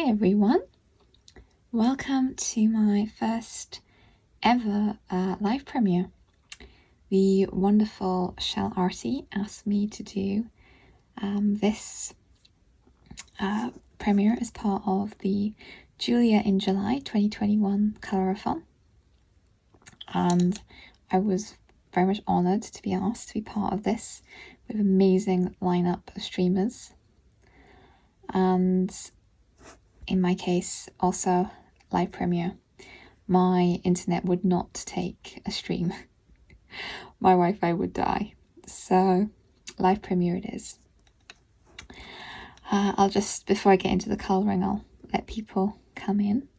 Hi everyone, welcome to my first ever live premiere. The wonderful Shell Arty asked me to do this premiere as part of the Julia in July 2021 Colourathon, and I was very much honoured to be asked to be part of this with an amazing lineup of streamers, and in my case also live premiere. My internet would not take a stream. My Wi-Fi would die. So live premiere it is. I'll just, before I get into the colouring, I'll let people come in.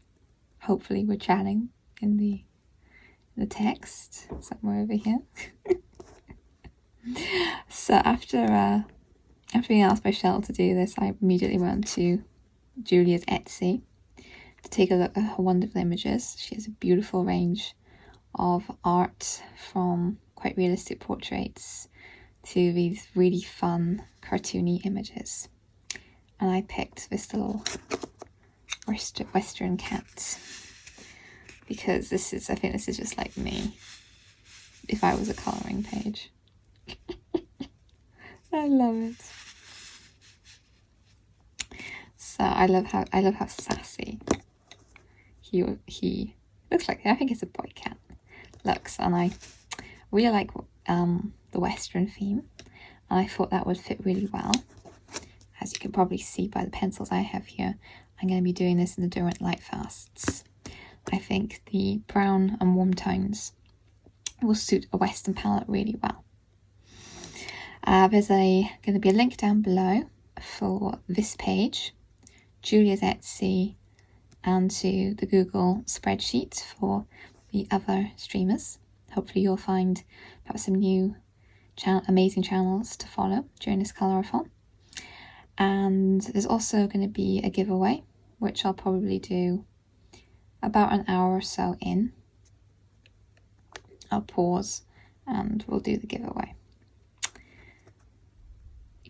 Hopefully we're chatting in the text somewhere over here. So after being asked by Shell to do this, I immediately went to Julia's Etsy to take a look at her wonderful images. She has a beautiful range of art, from quite realistic portraits to these really fun cartoony images. And I picked this little Western cat because I think this is just like me if I was a colouring page. I love it. So I love how sassy he looks like. I think it's a boy cat looks, and I really like the Western theme, and I thought that would fit really well. As you can probably see by the pencils I have here, I'm going to be doing this in the Derwent Lightfasts. I think the brown and warm tones will suit a Western palette really well. There's going to be a link down below for this page, Julia's Etsy, and to the Google Spreadsheet for the other streamers. Hopefully you'll find perhaps some new amazing channels to follow during this Colourathon. And there's also going to be a giveaway, which I'll probably do about an hour or so in. I'll pause and we'll do the giveaway.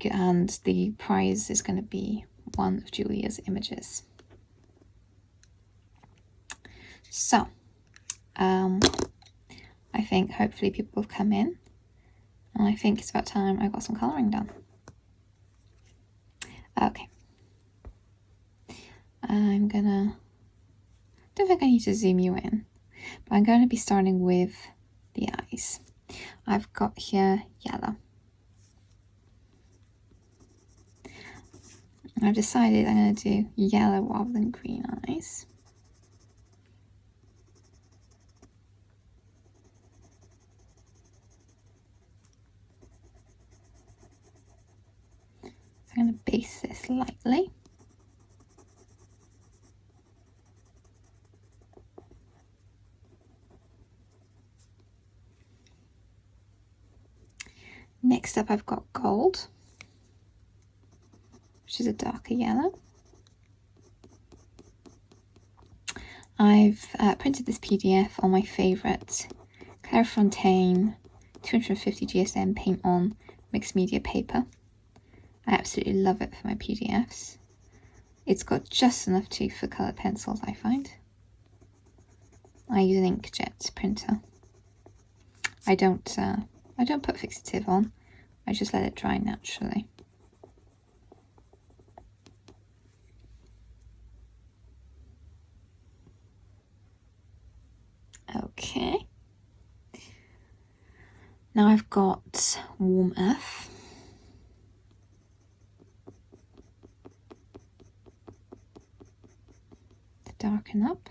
And the prize is going to be one of Julia's images. So, I think hopefully people will come in, and I think it's about time I got some colouring done. Okay. Don't think I need to zoom you in, but I'm going to be starting with the eyes. I've got here yellow. I've decided I'm going to do yellow rather than green eyes. I'm going to base this lightly. Next up I've got gold, which is a darker yellow. I've printed this PDF on my favourite Clairefontaine 250 GSM paint on mixed media paper. I absolutely love it for my PDFs. It's got just enough tooth for coloured pencils, I find. I use an inkjet printer. I don't put fixative on. I just let it dry naturally. Okay. Now I've got warm earth. To darken up.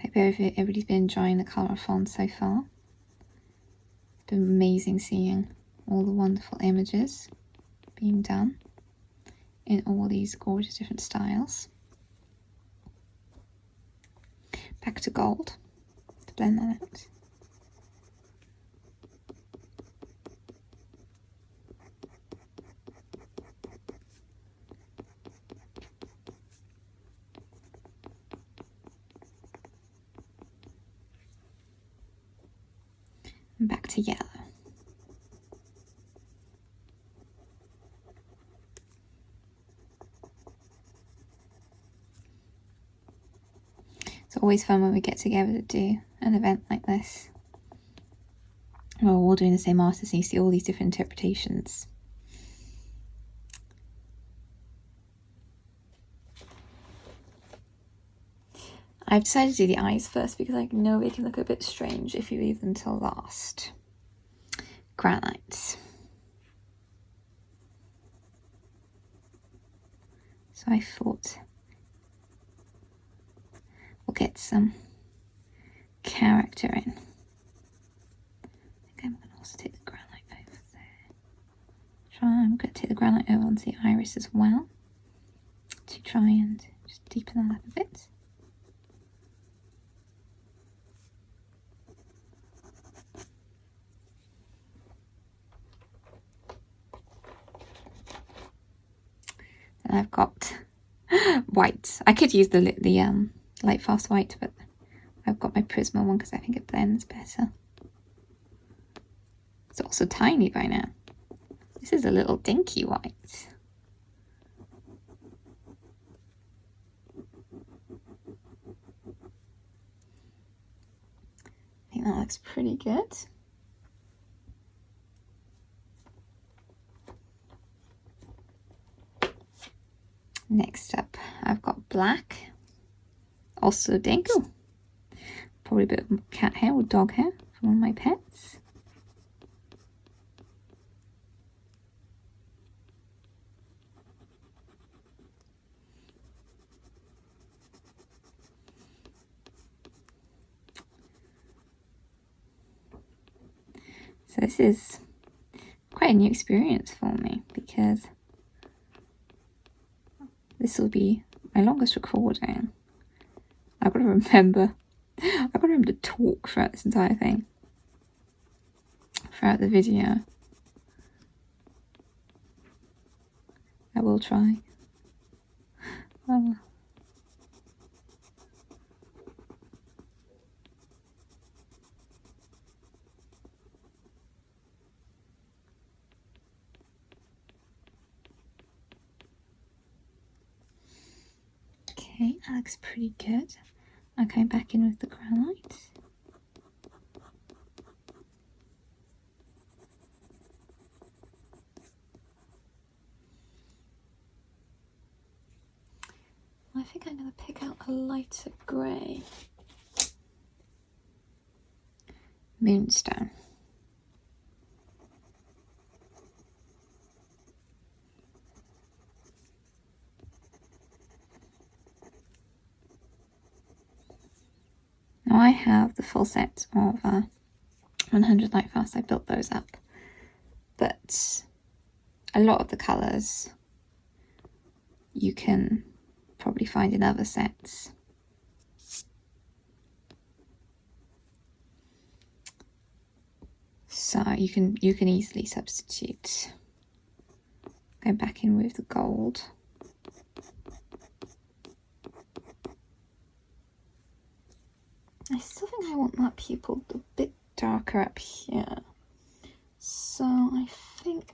Hope everybody's been enjoying the Colourathon so far. It's been amazing seeing all the wonderful images being done in all these gorgeous different styles. Back to gold to blend that out. And back to yellow. always fun when we get together to do an event like this. We're all doing the same artist and you see all these different interpretations. I've decided to do the eyes first because I know they can look a bit strange if you leave them till last. Granite. So I thought we'll get some character in. I think I'm going to also take the granite over there. I'm going to take the granite over onto the iris as well to try and just deepen that up a bit. And I've got white. I could use the Lightfast white, but I've got my Prisma one because I think it blends better. It's also tiny by now. This is a little dinky white. I think that looks pretty good. Next up, I've got black, also dinky. Probably a bit of cat hair or dog hair from one of my pets. So this is quite a new experience for me because this will be my longest recording. I've got to remember to talk throughout this entire thing. Throughout the video. I will try. Okay, that looks pretty good. I'm going back in with the granite. I think I'm going to pick out a lighter grey. Moonstone. Now I have the full set of 100 Lightfast. I built those up, but a lot of the colours you can probably find in other sets. So you can easily substitute. Go back in with the gold. I still think I want that pupil a bit darker up here. So I think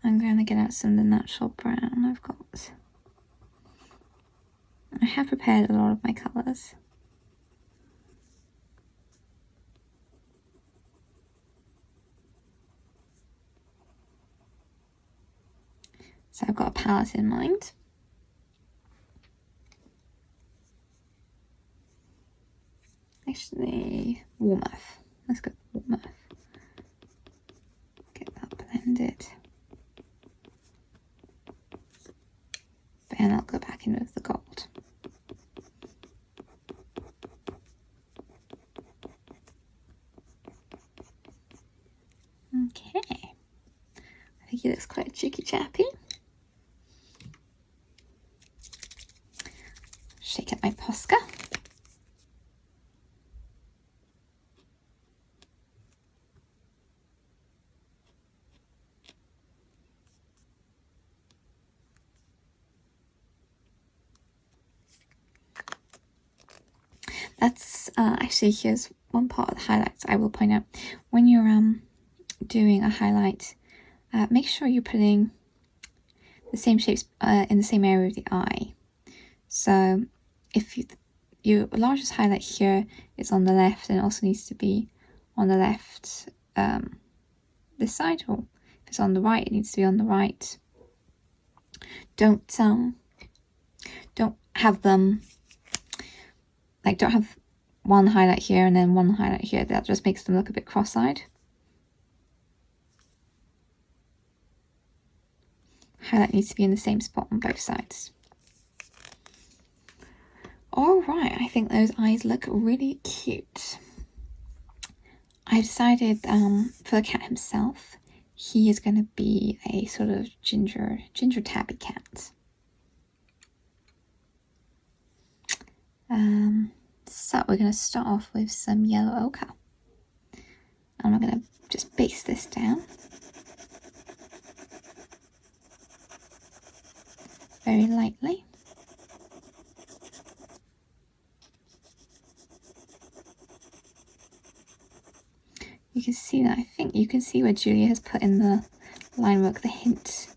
I'm going to get out some of the natural brown I've got. I have prepared a lot of my colours. So I've got a palette in mind. Actually, warm earth. Let's go warm earth. Get that blended. And I'll go back in with the gold. Okay. I think he looks quite cheeky chappy. Shake up my Posca. That's actually, here's one part of the highlights I will point out. When you're doing a highlight, make sure you're putting the same shapes in the same area of the eye. So if your largest highlight here is on the left, and it also needs to be on the left this side, or if it's on the right, it needs to be on the right. Don't have them, like, don't have one highlight here and then one highlight here. That just makes them look a bit cross-eyed. Highlight needs to be in the same spot on both sides. Alright, I think those eyes look really cute. I decided for the cat himself, he is going to be a sort of ginger tabby cat. So we're going to start off with some yellow ochre. And I'm going to just base this down. Very lightly. You can see that, I think you can see where Julia has put in the line work the hint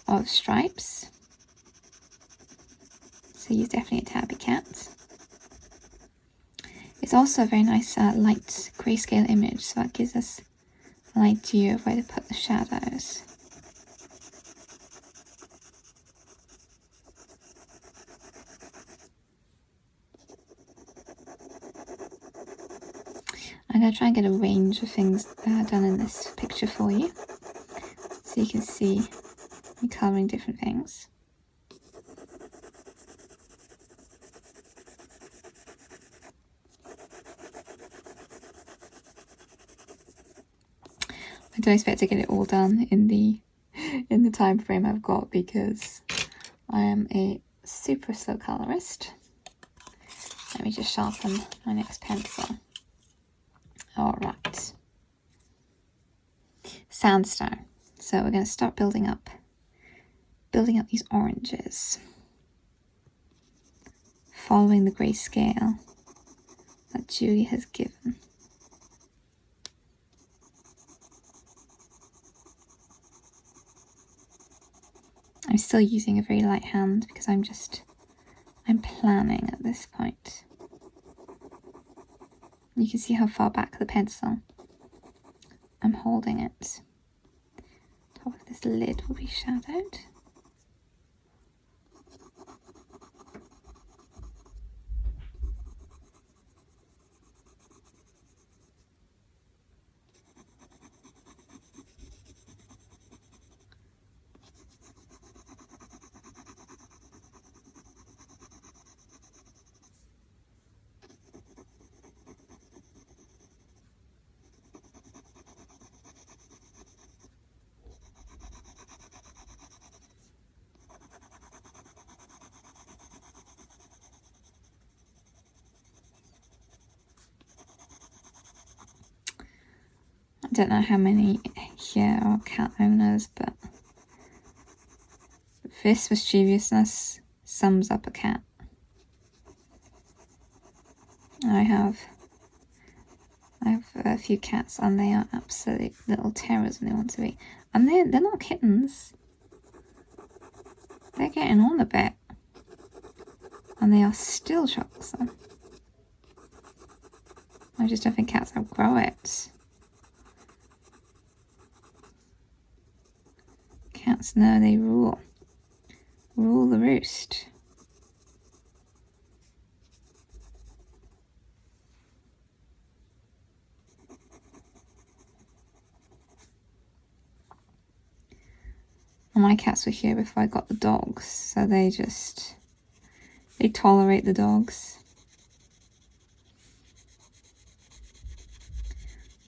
of stripes. So he's definitely a tabby cat. It's also a very nice light grayscale image, so that gives us an idea of where to put the shadows. I'm going to try and get a range of things done in this picture for you, so you can see me colouring different things. I don't expect to get it all done in the time frame I've got, because I am a super slow colorist. Let me just sharpen my next pencil. Alright. Sandstone. So we're going to start building up these oranges, following the grayscale that Julia has given. I'm still using a very light hand because I'm planning at this point. You can see how far back the pencil I'm holding it. Top of this lid will be shadowed. I don't know how many here are cat owners, but this mischievousness sums up a cat. I have a few cats, and they are absolute little terrors when they want to be. And they're not kittens. They're getting on a bit. And they are still troublesome. I just don't think cats outgrow it. Cats know they rule the roost. And my cats were here before I got the dogs, so they tolerate the dogs.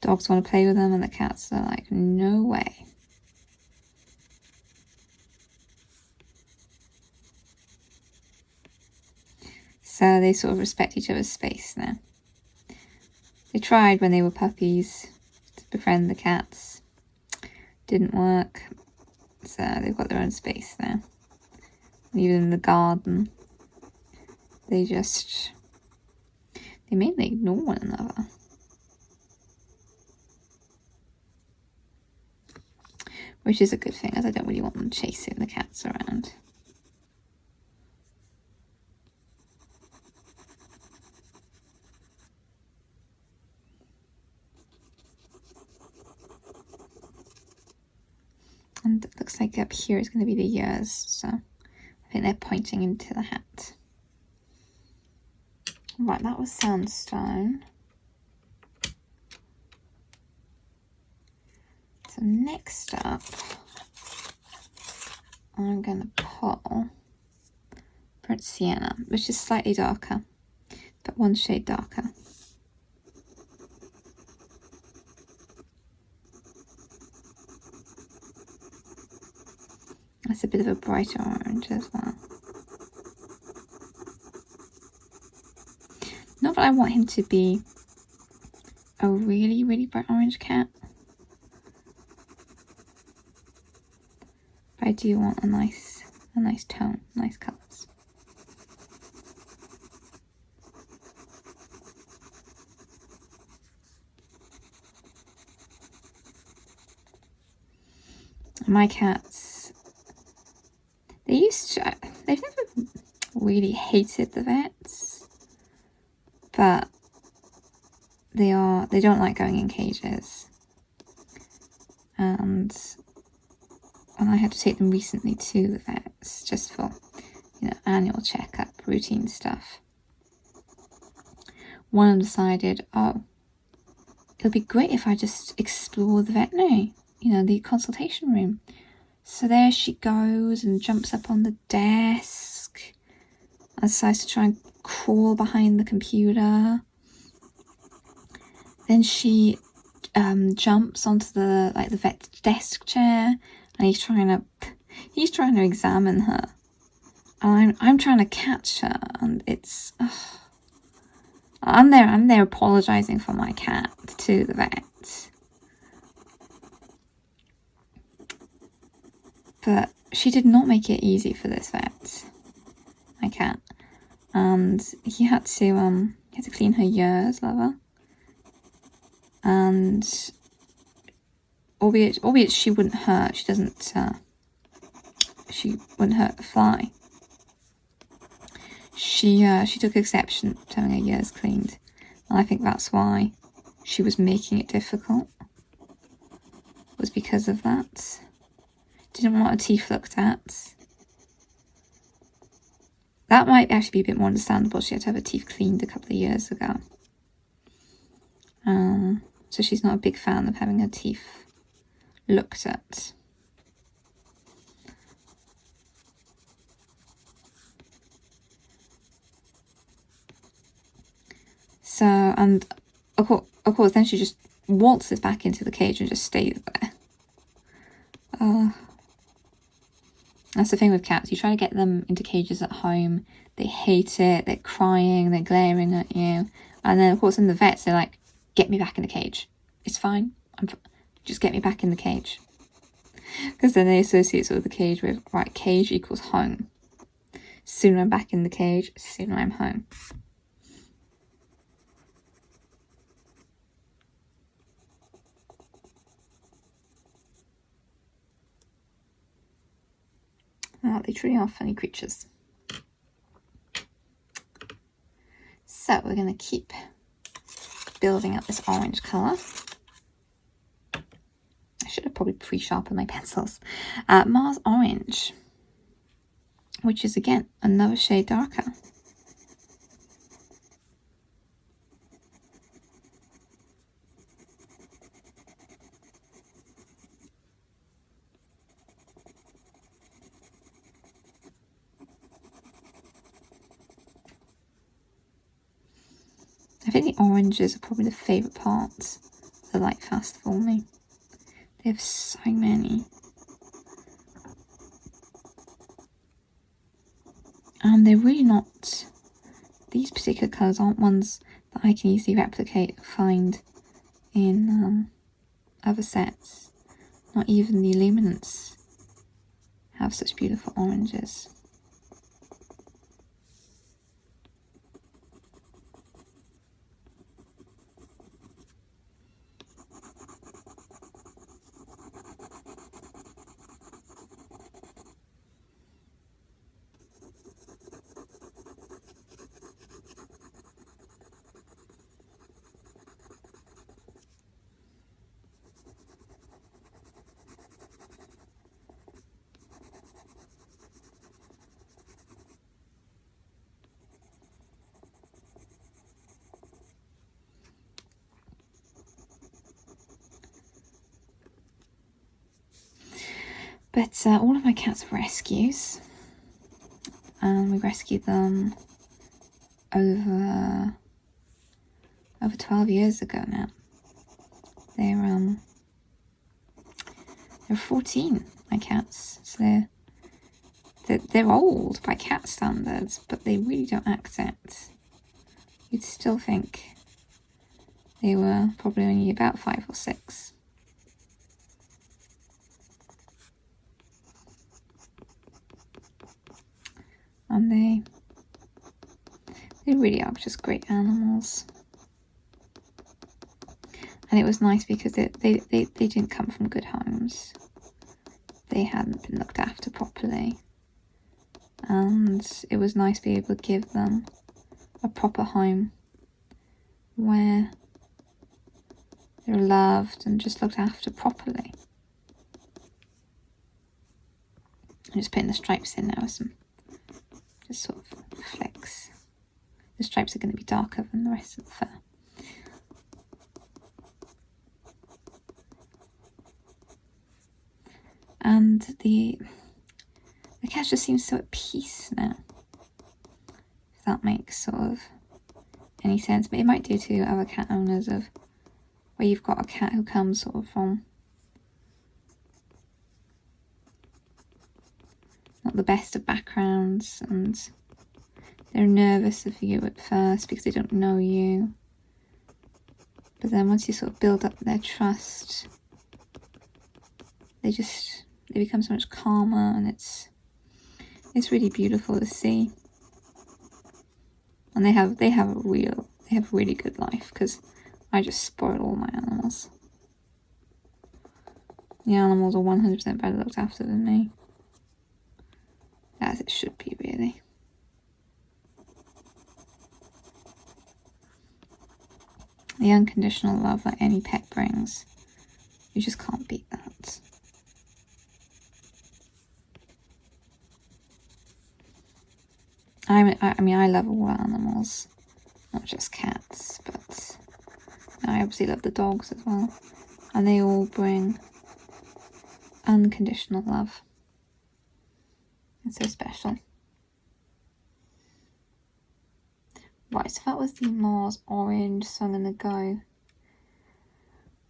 Dogs want to play with them, and the cats are like, no way. So they sort of respect each other's space now. They tried when they were puppies to befriend the cats. Didn't work. So they've got their own space now. And even in the garden, they mainly ignore one another. Which is a good thing, as I don't really want them chasing the cats around. And it looks like up here is going to be the ears, so I think they're pointing into the hat. Right, that was sandstone. So next up, I'm going to pull burnt sienna, which is slightly darker, but one shade darker. That's a bit of a brighter orange as well. Not that I want him to be a really, really bright orange cat, but I do want a nice tone, nice colours. My cats, they've never really hated the vets, but they don't like going in cages. And I had to take them recently to the vets just for, annual checkup, routine stuff. One of them decided, oh, it'll be great if I just explore the veterinary, the consultation room. So there she goes and jumps up on the desk and decides to try and crawl behind the computer. Then she jumps onto the vet's desk chair, and he's trying to examine her. And I'm trying to catch her, and it's I'm there apologising for my cat to the vet. But she did not make it easy for this vet, my cat. And he had to clean her ears, lover. And albeit she wouldn't hurt, she wouldn't hurt the fly. She took exception to having her ears cleaned, and I think that's why she was making it difficult. Was because of that. Didn't want her teeth looked at. That might actually be a bit more understandable. She had to have her teeth cleaned a couple of years ago. So she's not a big fan of having her teeth looked at. So, and of course, then she just waltzes back into the cage and just stays there. That's the thing with cats. You try to get them into cages at home, they hate it, they're crying, they're glaring at you. And then, of course, in the vets, they're like, get me back in the cage. It's fine. Just get me back in the cage. Because then they associate sort of the cage with, right, cage equals home. Sooner I'm back in the cage, sooner I'm home. Oh, they truly are funny creatures. So we're going to keep building up this orange colour. I should have probably pre-sharpened my pencils. Mars Orange, which is again another shade darker. I think the oranges are probably the favourite parts of the Lightfast for me. They have so many. And they're really not, these particular colours aren't ones that I can easily replicate or find in other sets. Not even the Illuminants have such beautiful oranges. But all of my cats were rescues, and we rescued them over 12 years ago now. They're 14, my cats, so they're old by cat standards, but they really don't act it. You'd still think they were probably only about 5 or 6. And they really are just great animals. And it was nice because they didn't come from good homes. They hadn't been looked after properly. And it was nice to be able to give them a proper home where they're loved and just looked after properly. I'm just putting the stripes in now with some just sort of flecks. The stripes are going to be darker than the rest of the fur. And the cat just seems so at peace now, if that makes sort of any sense. But it might do to other cat owners, of where you've got a cat who comes sort of from not the best of backgrounds, and they're nervous of you at first because they don't know you. But then once you sort of build up their trust, they become so much calmer, and it's really beautiful to see. And they have a really good life, because I just spoil all my animals. The animals are 100% better looked after than me, as it should be, really. The unconditional love that any pet brings, you just can't beat that. I mean, I love all animals, not just cats, but I obviously love the dogs as well. And they all bring unconditional love. It's so special. Right, so that was the Mars Orange, so I'm going to go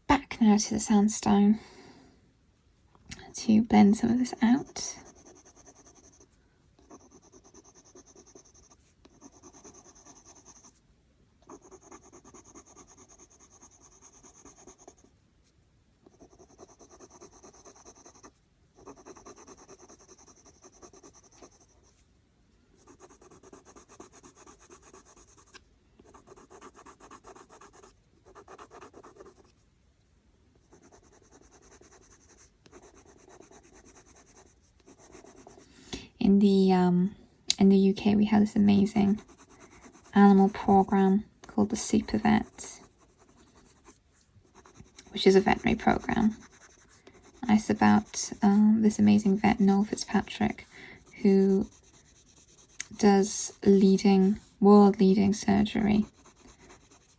back now to the sandstone to blend some of this out. In the UK, we have this amazing animal program called the Super Vet, which is a veterinary program. And it's about this amazing vet, Noel Fitzpatrick, who does world-leading surgery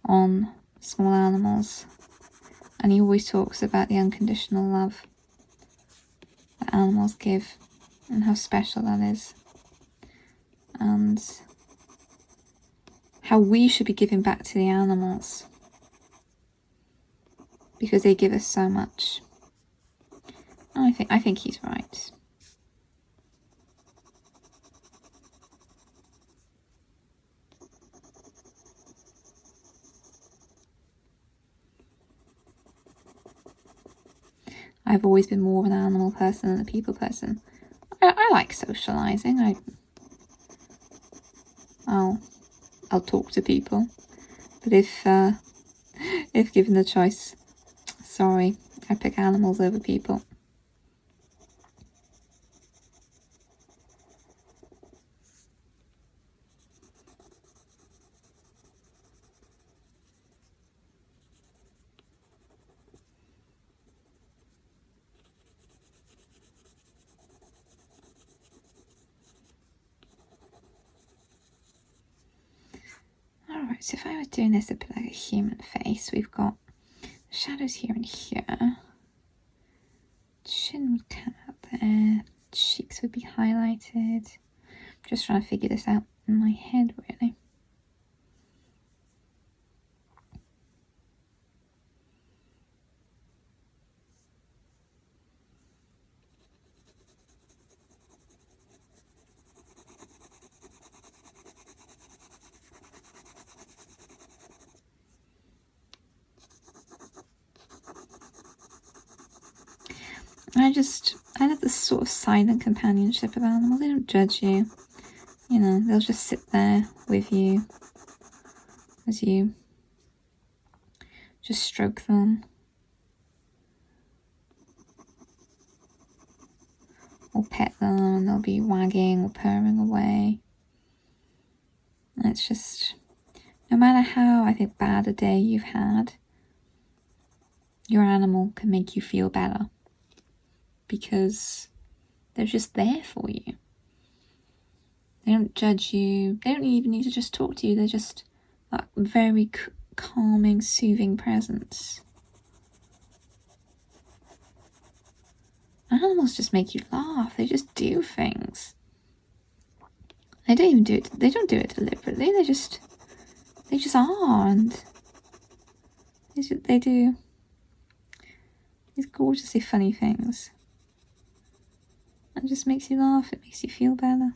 on small animals. And he always talks about the unconditional love that animals give and how special that is. And how we should be giving back to the animals, because they give us so much. And I think he's right. I've always been more of an animal person than a people person. I like socialising. I'll talk to people, but if given the choice, sorry, I pick animals over people. Alright, so if I were doing this a bit like a human face, we've got shadows here and here. Chin would come out there. Cheeks would be highlighted. Just trying to figure this out in my head, really. I love this sort of silent companionship of animals. They don't judge you. You know, they'll just sit there with you as you just stroke them. Or pet them, and they'll be wagging or purring away. And it's just, no matter how, I think, bad a day you've had, your animal can make you feel better. Because they're just there for you. They don't judge you. They don't even need to just talk to you. They're just that very calming, soothing presence. Animals just make you laugh. They just do things. They don't even do it. They don't do it deliberately. They just are, and they do these gorgeously funny things. It just makes you laugh. It makes you feel better.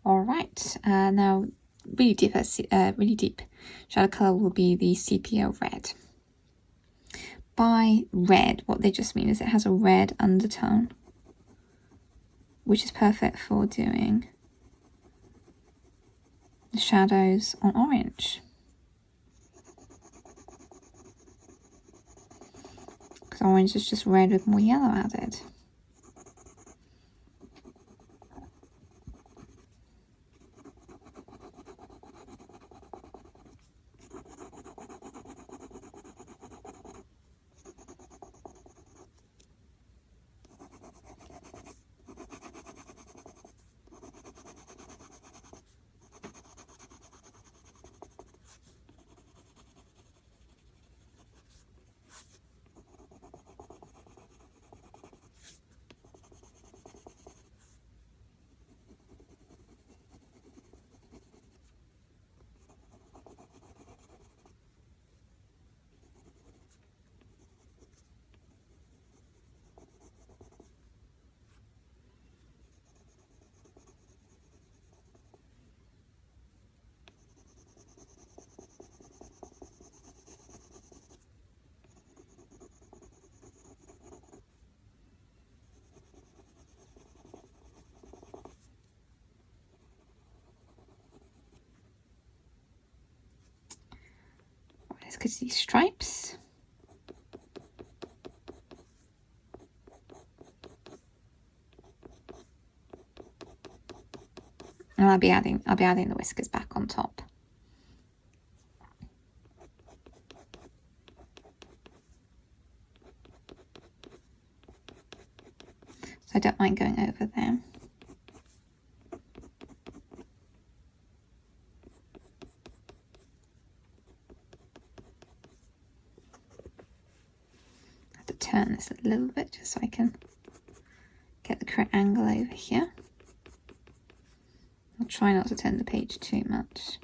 All right. Now, really deep shadow color will be the sepia red. By red, what they just mean is it has a red undertone, which is perfect for doing the shadows on orange, because orange is just red with more yellow added. Let's get these stripes. And I'll be adding the whiskers back on top. So I don't mind going over them. I have to turn this a little bit just so I can get the correct angle over here. I'll try not to turn the page too much.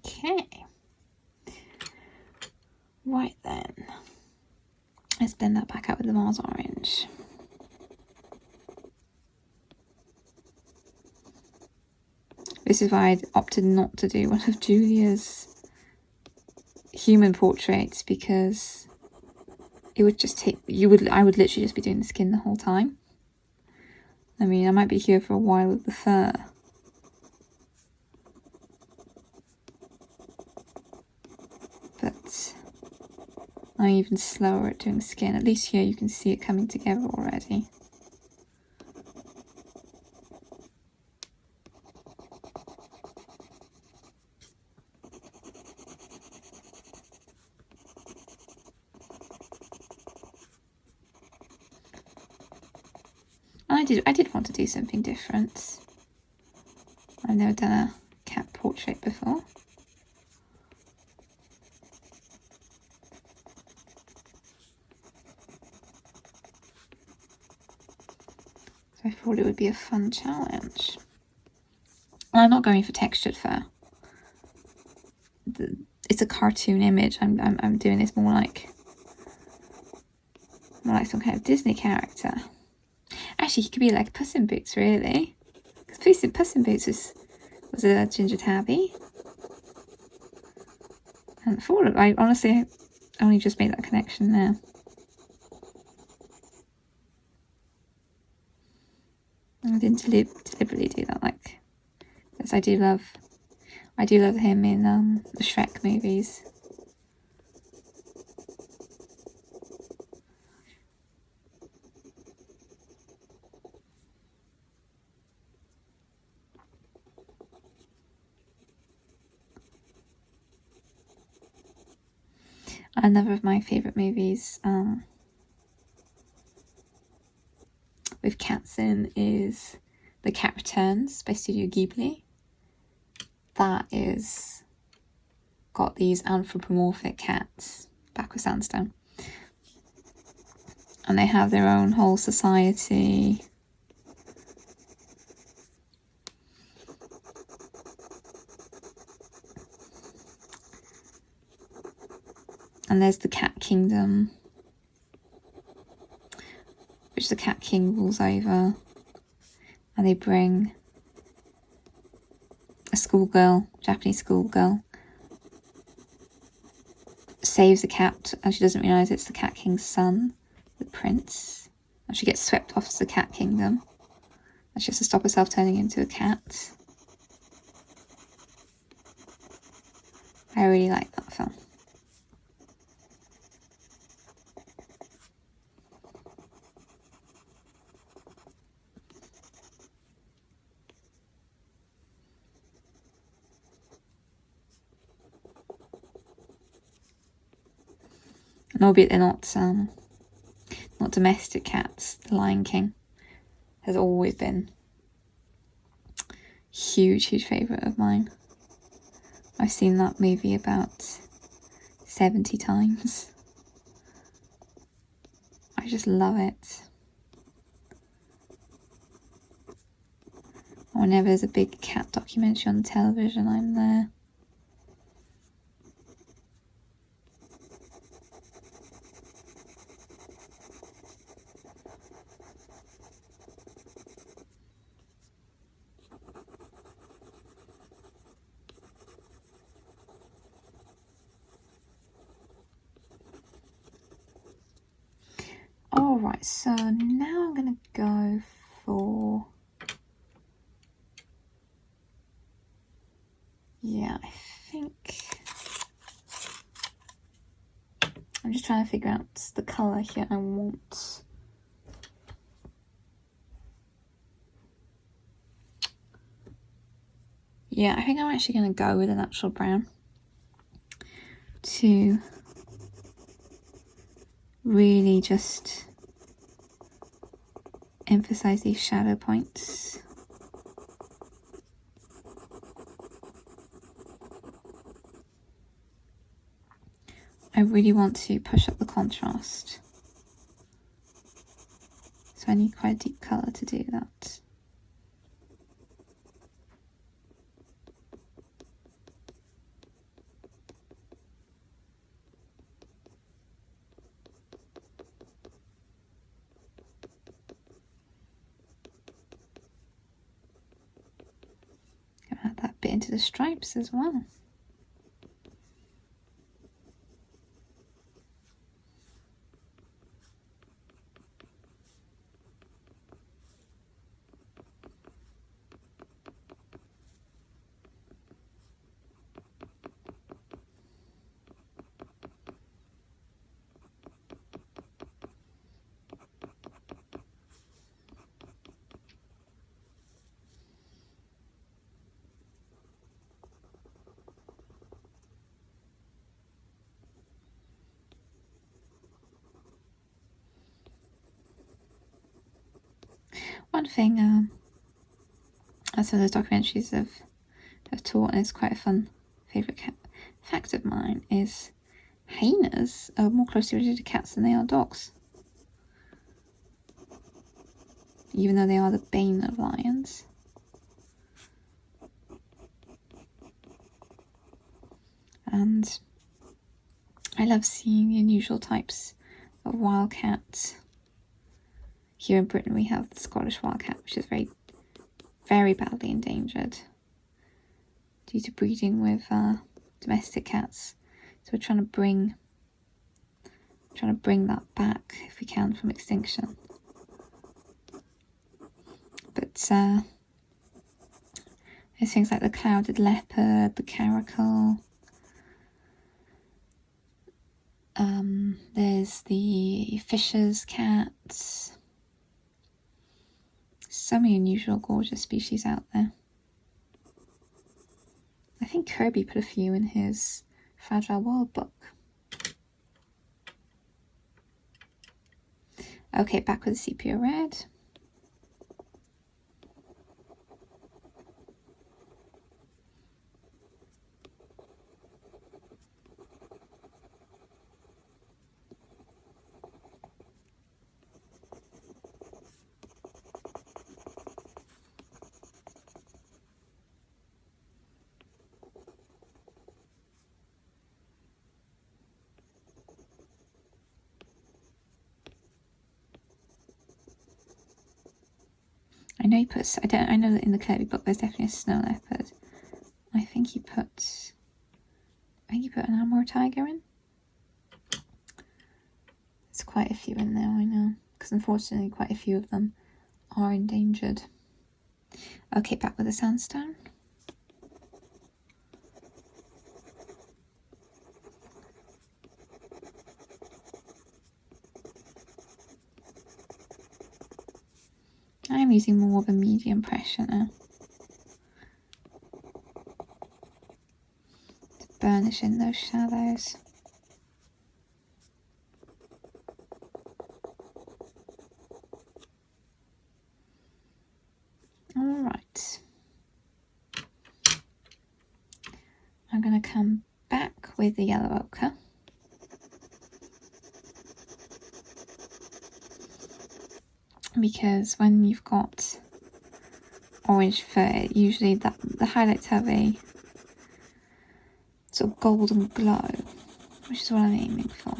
Okay, right then, let's blend that back out with the Mars orange. This is why I opted not to do one of Julia's human portraits because it would just take, I would literally just be doing the skin the whole time. I mean, I might be here for a while with the fur. But I'm even slower at doing skin. At least here you can see it coming together already. I did want to do something different. I've never done a cat portrait before. So I thought it would be a fun challenge. And I'm not going for textured fur. It's a cartoon image. I'm doing this more like some kind of Disney character. Actually, he could be like Puss in Boots, really. Because Puss in Boots was a ginger tabby. And I honestly only just made that connection now. I didn't deliberately do that, like, because I do love him in the Shrek movies. Another of my favourite movies with cats in is The Cat Returns by Studio Ghibli. That is got these anthropomorphic cats, back with sandstone. And they have their own whole society. And there's the Cat Kingdom, which the Cat King rules over. And they bring a schoolgirl, Japanese schoolgirl, saves a cat, and she doesn't realise it's the Cat King's son, the prince. And she gets swept off to the Cat Kingdom. And she has to stop herself turning into a cat. I really like that film. And albeit they're not domestic cats, The Lion King has always been a huge favourite of mine. I've seen that movie about 70 times. I just love it. Whenever there's a big cat documentary on television, I'm there. Alright, so now I'm going to go for... Yeah, I think... I'm just trying to figure out the colour here I want. Yeah, I think I'm actually going to go with a natural brown to really just emphasize these shadow points. I really want to push up the contrast, so I need quite a deep colour to do that. Add that bit into the stripes as well. one thing some of those documentaries have taught, and it's quite a fun favourite fact of mine, is hyenas are more closely related to cats than they are dogs. Even though they are the bane of lions. And I love seeing the unusual types of wildcat. Here in Britain we have the Scottish wildcat, which is very, very badly endangered due to breeding with domestic cats. So we're trying to bring that back if we can from extinction. But there's things like the clouded leopard, the caracal. There's the fisher's cat. So many unusual, gorgeous species out there. I think Kirby put a few in his Fragile World book. Okay, back with the sepia red. I know he puts. I know that in the Kirby book there's definitely a snow leopard. I think he put an Amur tiger in. There's quite a few in there, I know, because unfortunately quite a few of them are endangered. Okay, back with the sandstone. I'm using more of a medium pressure now to burnish in those shadows. Alright, I'm going to come back with the yellow ochre. Because when you've got orange fur, usually the highlights have a sort of golden glow, which is what I'm aiming for.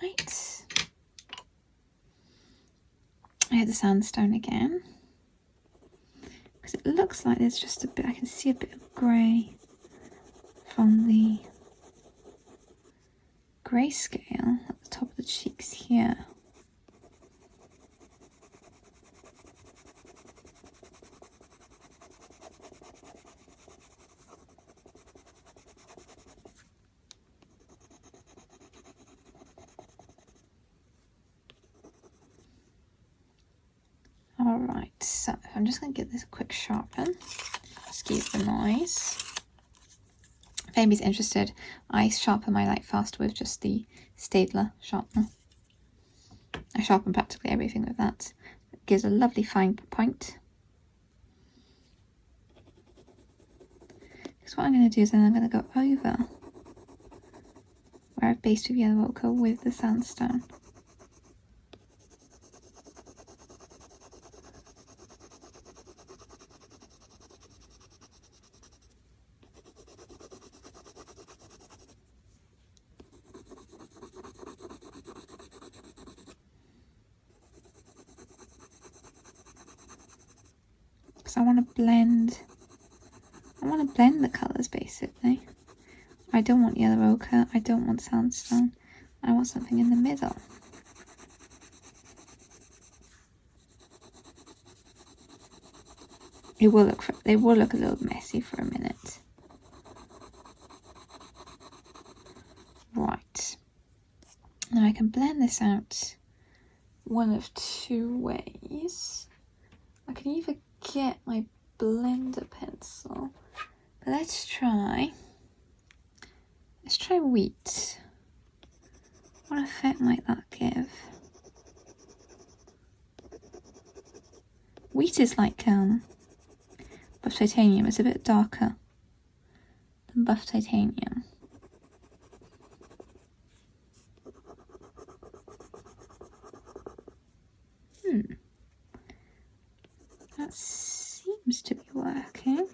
Right, I have the sandstone again, because it looks like there's just a bit, I can see a bit of grey from the grayscale at the top of the cheeks here. Alright, so I'm just going to give this a quick sharpen. Excuse the noise. If anybody's interested, I sharpen my Lightfast with just the Staedtler sharpener. I sharpen practically everything with that. It gives a lovely fine point. Because what I'm going to do is then I'm going to go over where I've based with yellow ochre with the sandstone. because I want to blend the colours basically. I don't want yellow ochre, I don't want sandstone, I want something in the middle. They will look a little messy for a minute. Right. Now I can blend this out one of two ways. I can either get my blender pencil, but let's try wheat. What effect might that give? Wheat is like buff titanium. It's a bit darker than buff titanium. That seems to be working.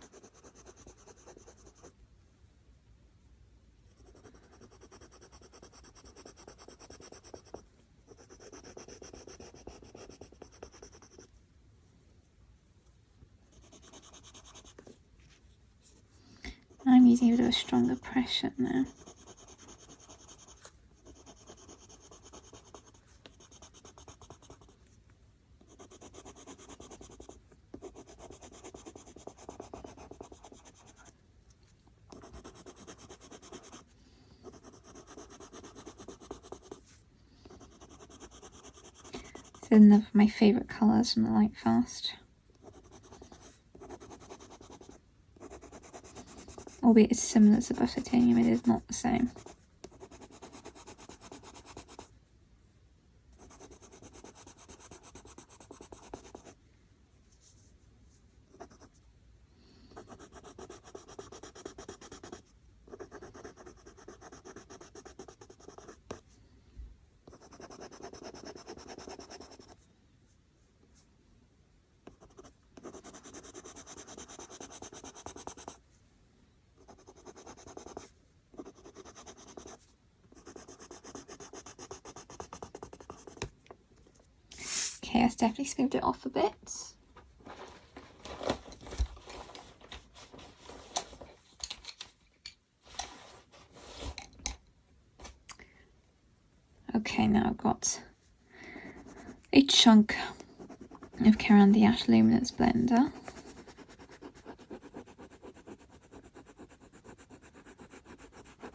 I'm using a bit of a stronger pressure now. This is one of my favourite colours from the Lightfast. Albeit it's similar to buff titanium, it is not the same. Okay, that's definitely smoothed it off a bit. Okay, now I've got a chunk of Caran d'Ache Luminance blender.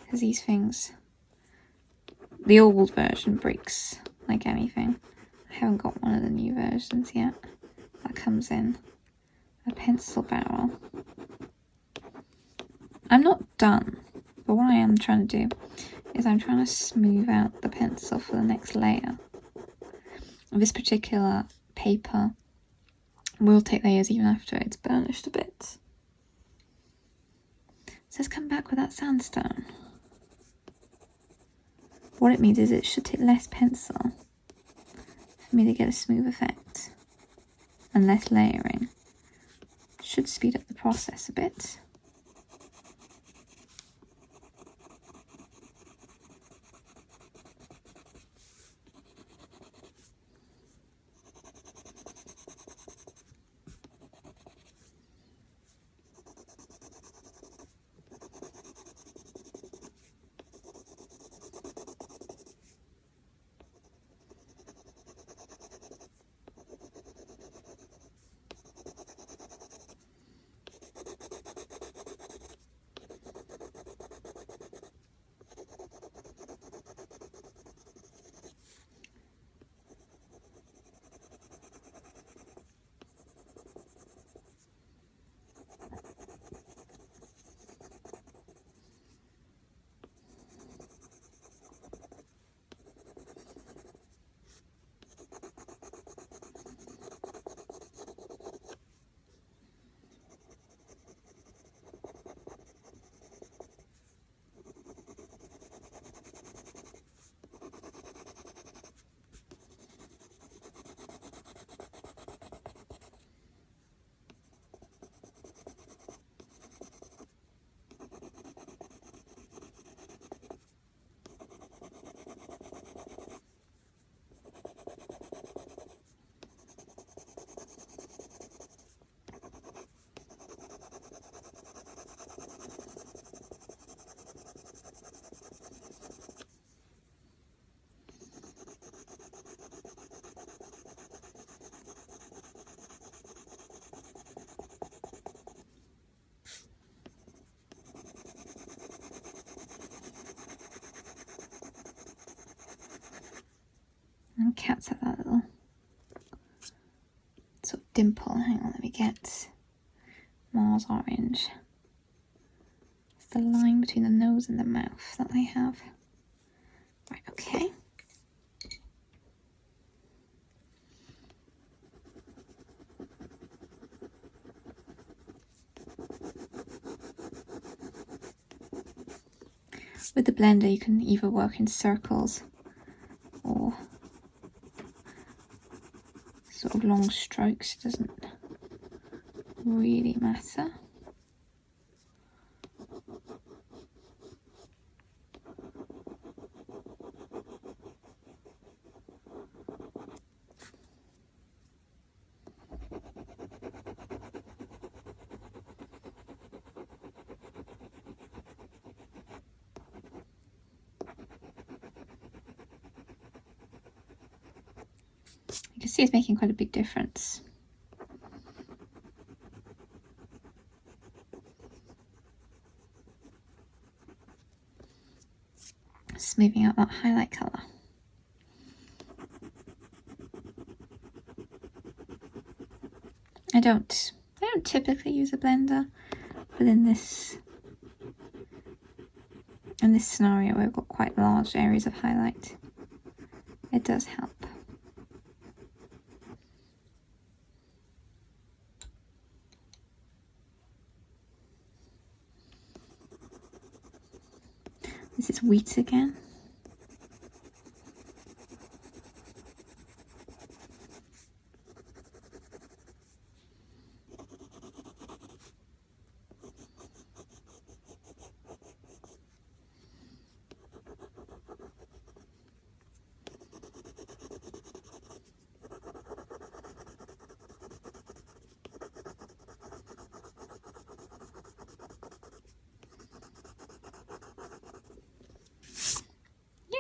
Because these things, the old version breaks like anything. I haven't got one of the new versions yet. That comes in a pencil barrel. I'm not done, but what I am trying to do is I'm trying to smooth out the pencil for the next layer. This particular paper will take layers even after it's burnished a bit. So let's come back with that sandstone. What it means is it should take less pencil for me to get a smooth effect, and less layering. Should speed up the process a bit. And cats have that little sort of dimple. Hang on, let me get Mars Orange. It's the line between the nose and the mouth that they have. Right, okay. With the blender you can either work in circles or sort of long strokes, it doesn't really matter. You can see it's making quite a big difference. Smoothing out that highlight colour. I don't typically use a blender, but in this scenario where I've got quite large areas of highlight, it does help. This is wheat again.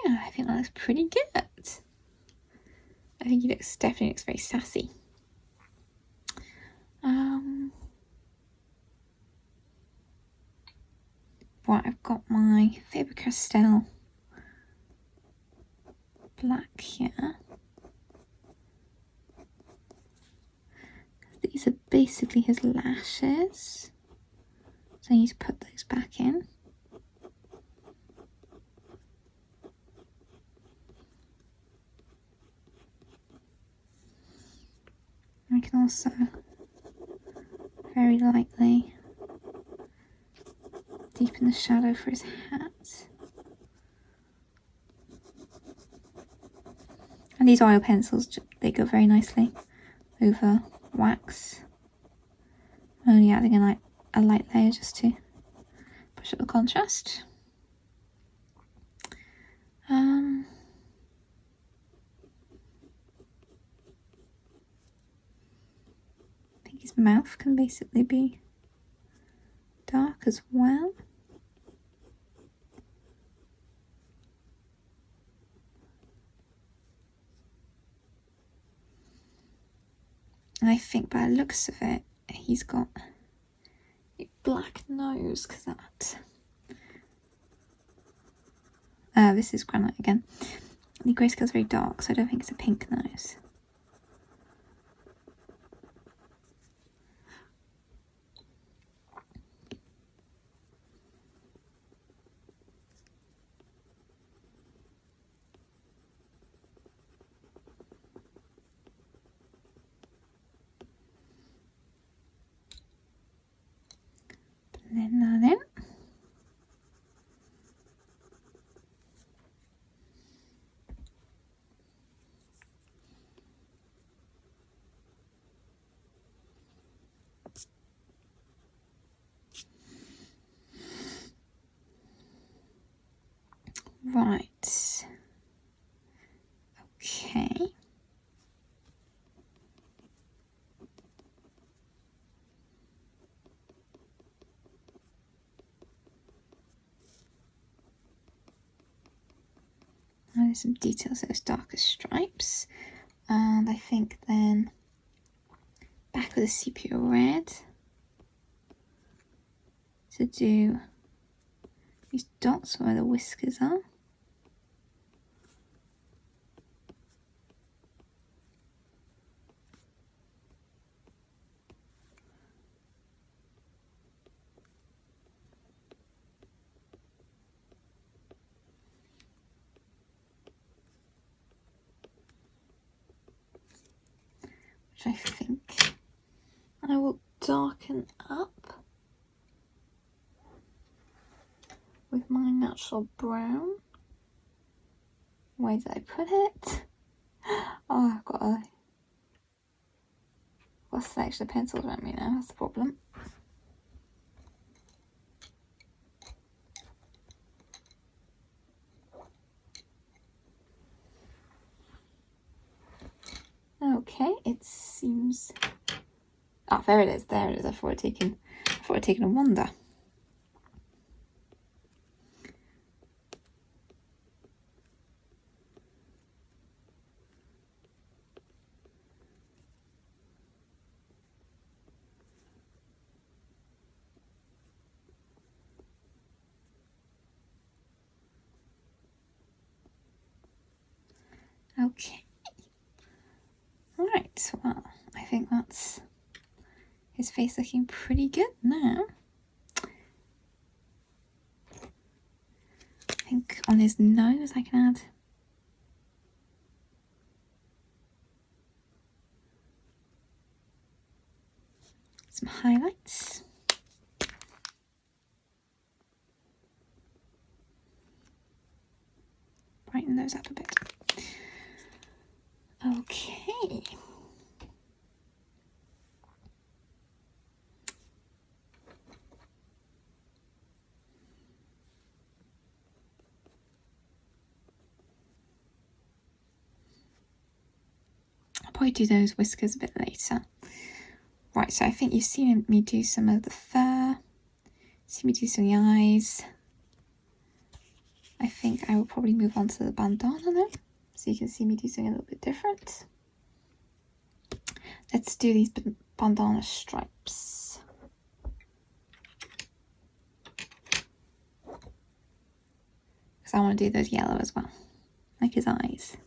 Yeah, I think that looks pretty good. I think he definitely looks very sassy. Right, I've got my Faber-Castell black here. These are basically his lashes, so I need to put those back in. I can also very lightly deepen the shadow for his hat. And these oil pencils, they go very nicely over wax. I'm only adding a light layer just to push up the contrast. I think his mouth can basically be dark as well. And I think by the looks of it, he's got a black nose, because that... this is granite again. The grayscale is very dark, so I don't think it's a pink nose. Blend that in. Right. Okay. Now there's some details of those darker stripes. And I think then back with a sepia red to do these dots where the whiskers are. which I think I will darken up with my natural brown. Where did I put it? Oh, I've got a selection of pencils around me now, that's the problem. Okay, it seems... Ah, there it is, there it is. I thought I'd taken a wander. Okay. Right, well, I think that's his face looking pretty good now. I think on his nose I can add some highlights. Brighten those up a bit. Okay. I'll probably do those whiskers a bit later. Right, so I think you've seen me do some of the fur, see me do some of the eyes. I think I will probably move on to the bandana now, so you can see me do something a little bit different. Let's do these bandana stripes. Because I want to do those yellow as well, like his eyes.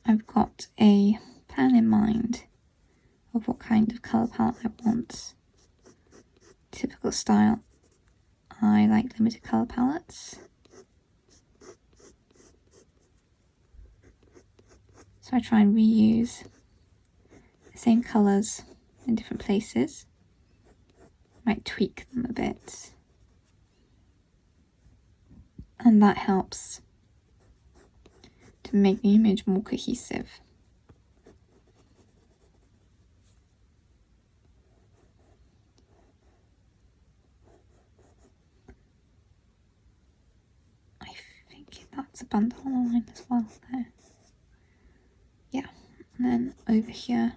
I've got a plan in mind of what kind of colour palette I want. Typical style. I like limited colour palettes. So I try and reuse the same colours in different places. Might tweak them a bit. And that helps to make the image more cohesive. I think that's a bandana line as well there. Yeah, and then over here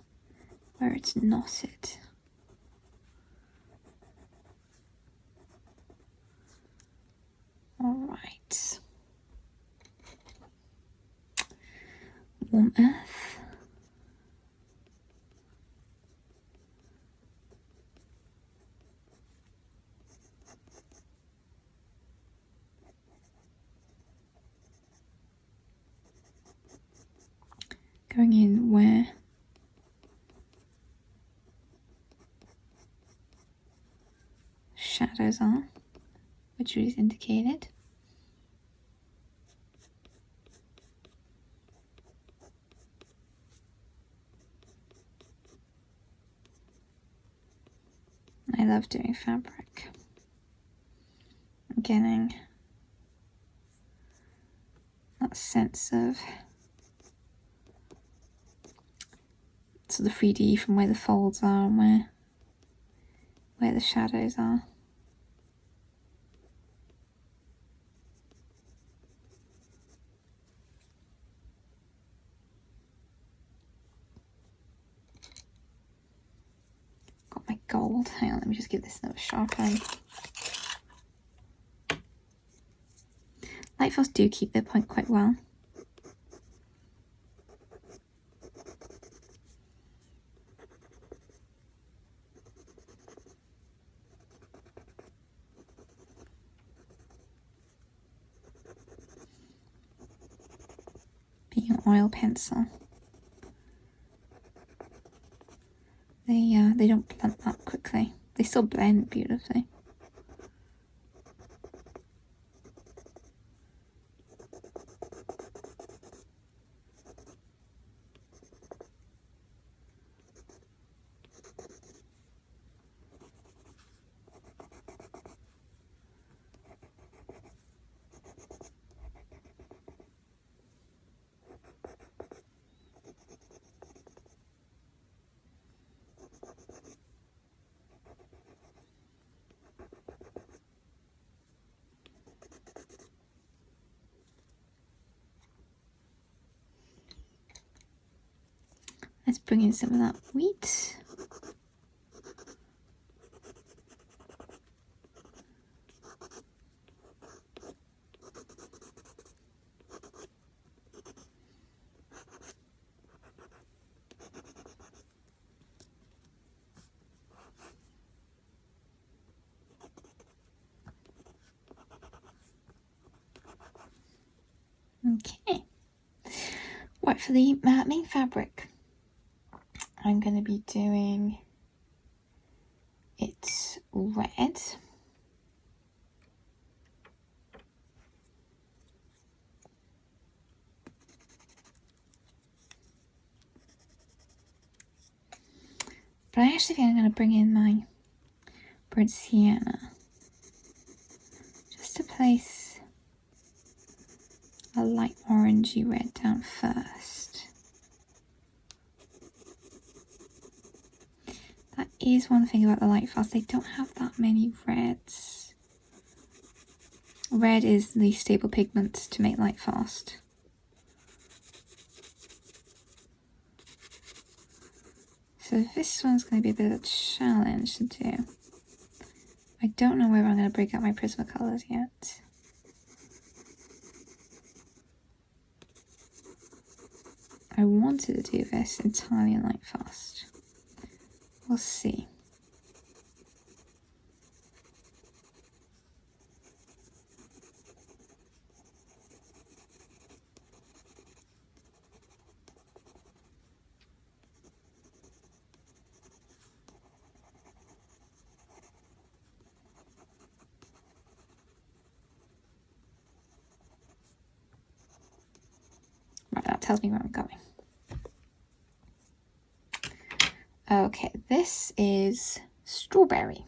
where it's knotted. Alright. Warm earth. Going in where shadows are, which is indicated. I love doing fabric. I'm getting that sense of sort of 3D from where the folds are and where the shadows are. Got my gold. Hang on, let me just give this another sharp eye. Lightfast do keep their point quite well. Being an oil pencil, they don't blend that quickly. They still blend beautifully. Let's bring in some of that wheat. Okay, right, for the main fabric, I'm going to be doing it red. But I actually think I'm going to bring in my burnt sienna, just to place a light orangey red down first. That is one thing about the Lightfast, they don't have that many reds. Red is the staple pigment to make Lightfast. So this one's going to be a bit of a challenge to do. I don't know whether I'm going to break out my Prismacolors yet. I wanted to do this entirely in Lightfast. We'll see. Right, that tells me where I'm going. Okay, this is strawberry,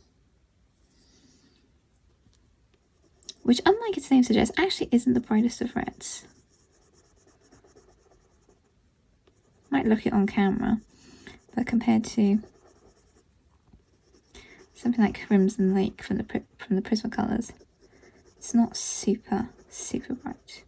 which, unlike its name suggests, actually isn't the brightest of reds. Might look it on camera, but compared to something like Crimson Lake from the Prismacolors, it's not super bright.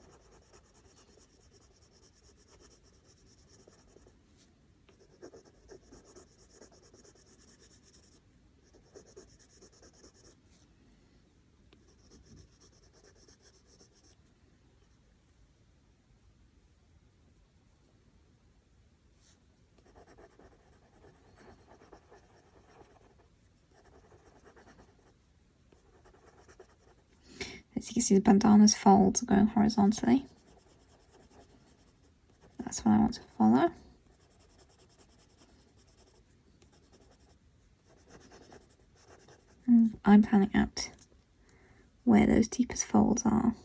As you can see, the bandana's folds are going horizontally. That's what I want to follow. And I'm planning out where those deepest folds are.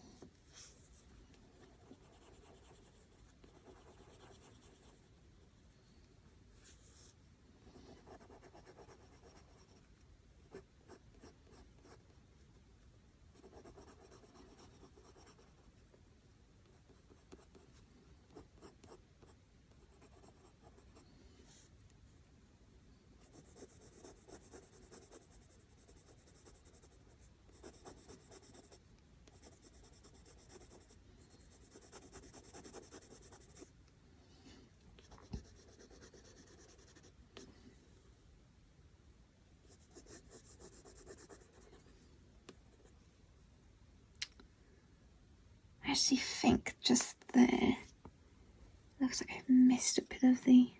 I actually think just there, looks like I've missed a bit of the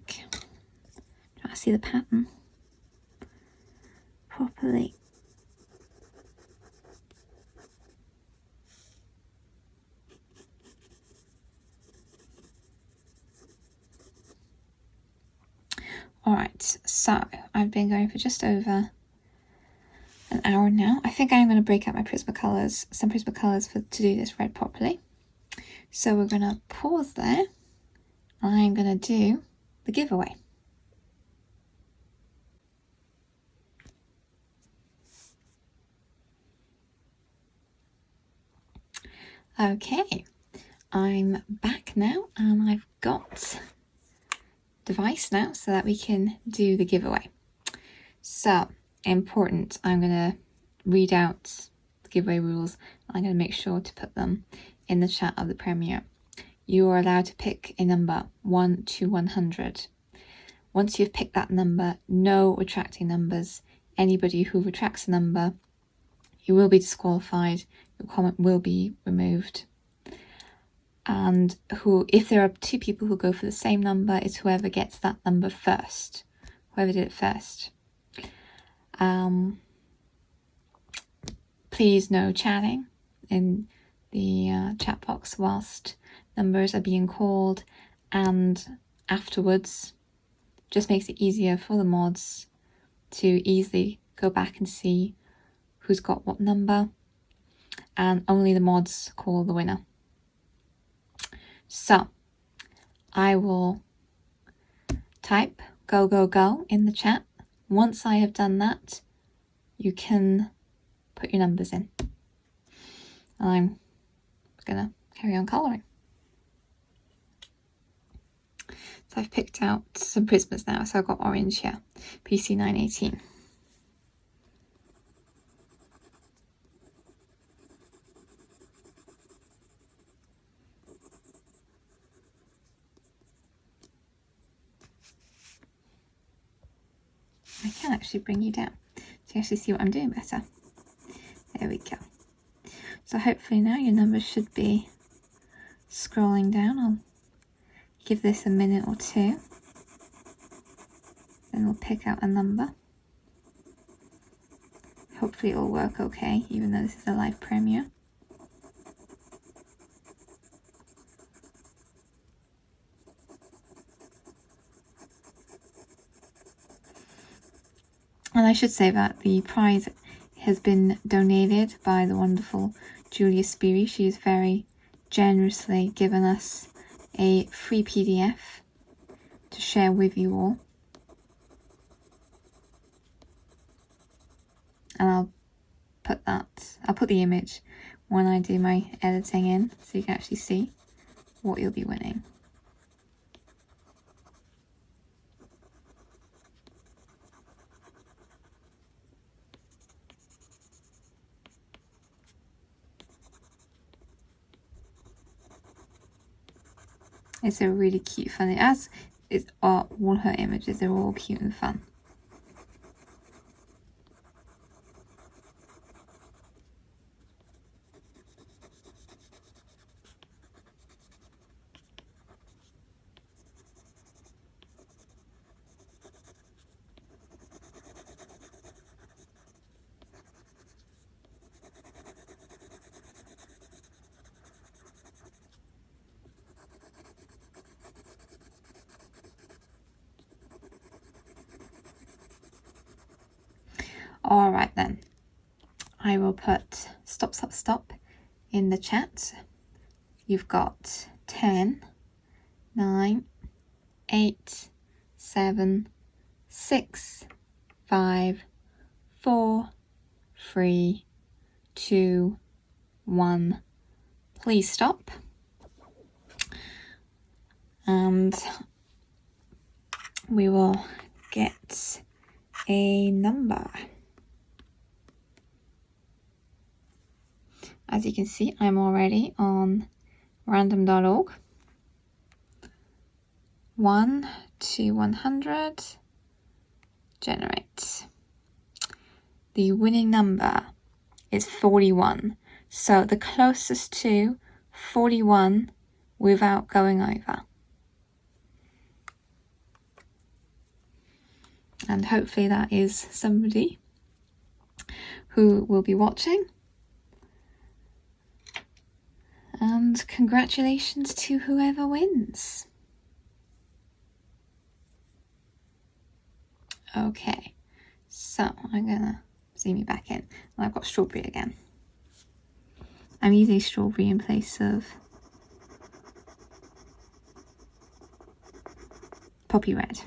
trying to see the pattern properly. Alright, so I've been going for just over an hour now. I think I'm going to break out my Prismacolors, some Prismacolors to do this red properly. So we're going to pause there. I'm going to do the giveaway. Okay, I'm back now and I've got device now so that we can do the giveaway. So, important, I'm going to read out the giveaway rules. I'm going to make sure to put them in the chat of the premiere. You are allowed to pick a number 1 to 100. Once you've picked that number, no retracting numbers. Anybody who retracts a number, you will be disqualified. Your comment will be removed. And if there are two people who go for the same number, it's whoever gets that number first. Whoever did it first. Please no chatting in the chat box whilst numbers are being called, and afterwards just makes it easier for the mods to easily go back and see who's got what number, and only the mods call the winner. So I will type go go go in the chat. Once I have done that, you can put your numbers in. I'm gonna carry on colouring. So I've picked out some prismas now. So I've got orange here, PC 918. I can actually bring you down so you actually see what I'm doing better. There we go. So hopefully now your numbers should be scrolling down. I'll give this a minute or two. Then we'll pick out a number. Hopefully it'll work okay, even though this is a live premiere. And I should say that the prize has been donated by the wonderful Julia Spiri. She has very generously given us a free PDF to share with you all. And I'll put the image when I do my editing in, so you can actually see what you'll be winning. It's a really cute, funny, as is all her images. They're all cute and fun. Alright then, I will put stop, stop, stop in the chat. You've got 10, 9, 8, 7, 6, 5, 4, 3, 2, 1. Please stop. And we will get a number. As you can see, I'm already on random.org. 1 to 100. Generate. The winning number is 41. So the closest to 41 without going over. And hopefully that is somebody who will be watching. And congratulations to whoever wins. Okay, so I'm gonna zoom you back in. And I've got strawberry again. I'm using strawberry in place of poppy red.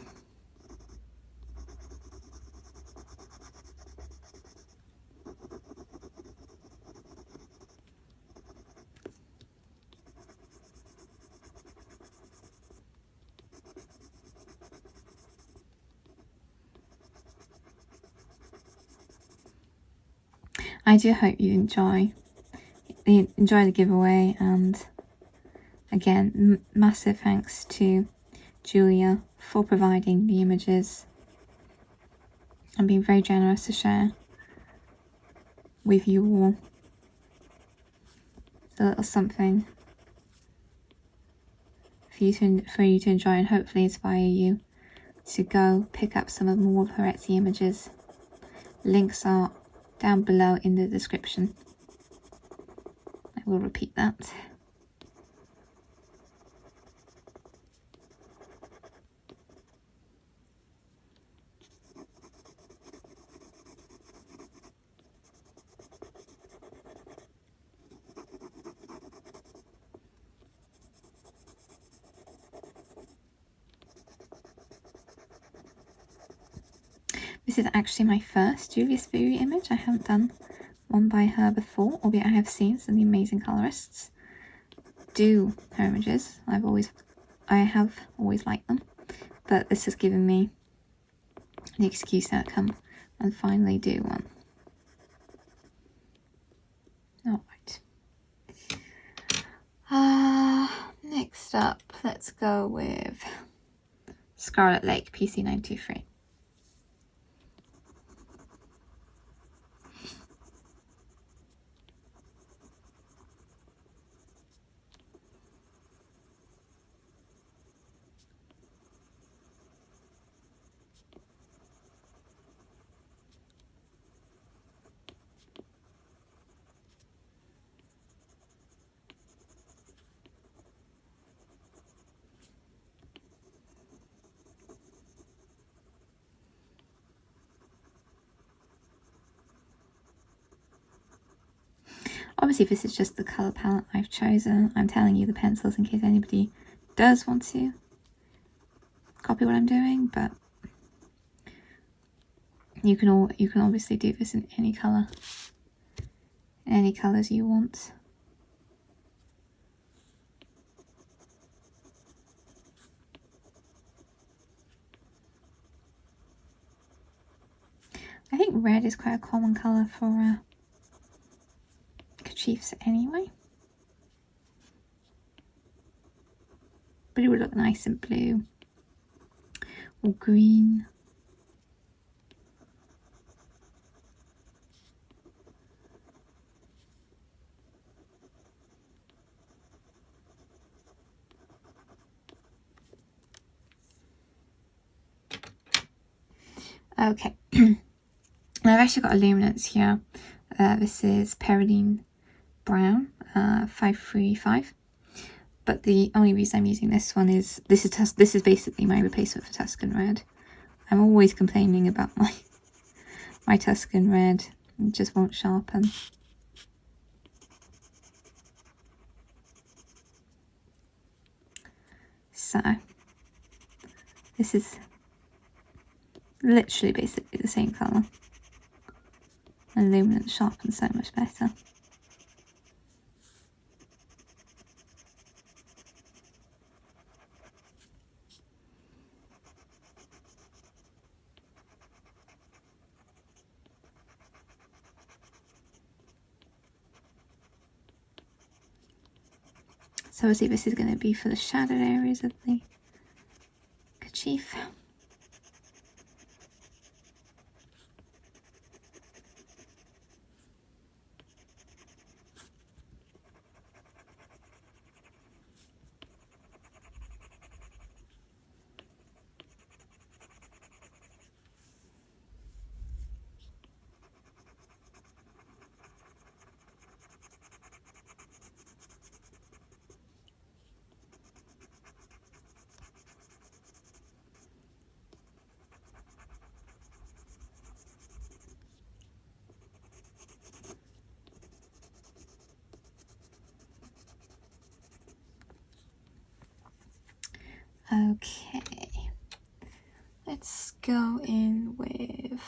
I do hope you enjoy enjoy the giveaway, and again, massive thanks to Julia for providing the images and being very generous to share with you all. It's a little something for you to enjoy, and hopefully inspire you to go pick up some more of her Etsy images. Links are down below in the description. I will repeat that. This is actually my first Julia Spiri image. I haven't done one by her before, albeit I have seen some of the amazing colorists do her images. I have always liked them, but this has given me the excuse to come and finally do one. Alright. Next up, let's go with Scarlet Lake PC923. Obviously this is just the colour palette I've chosen. I'm telling you the pencils in case anybody does want to copy what I'm doing, but you can obviously do this in any colour, any colours you want. I think red is quite a common colour for kerchiefs anyway, but it would look nice in blue or green. Okay, I've actually got a luminance here. This is Dyke Brown 535, but the only reason I'm using this one is this is basically my replacement for Tuscan Red. I'm always complaining about my Tuscan Red, it just won't sharpen. So this is literally basically the same colour, and luminance sharpens so much better. So obviously this is going to be for the shadowed areas of the kerchief. Okay, let's go in with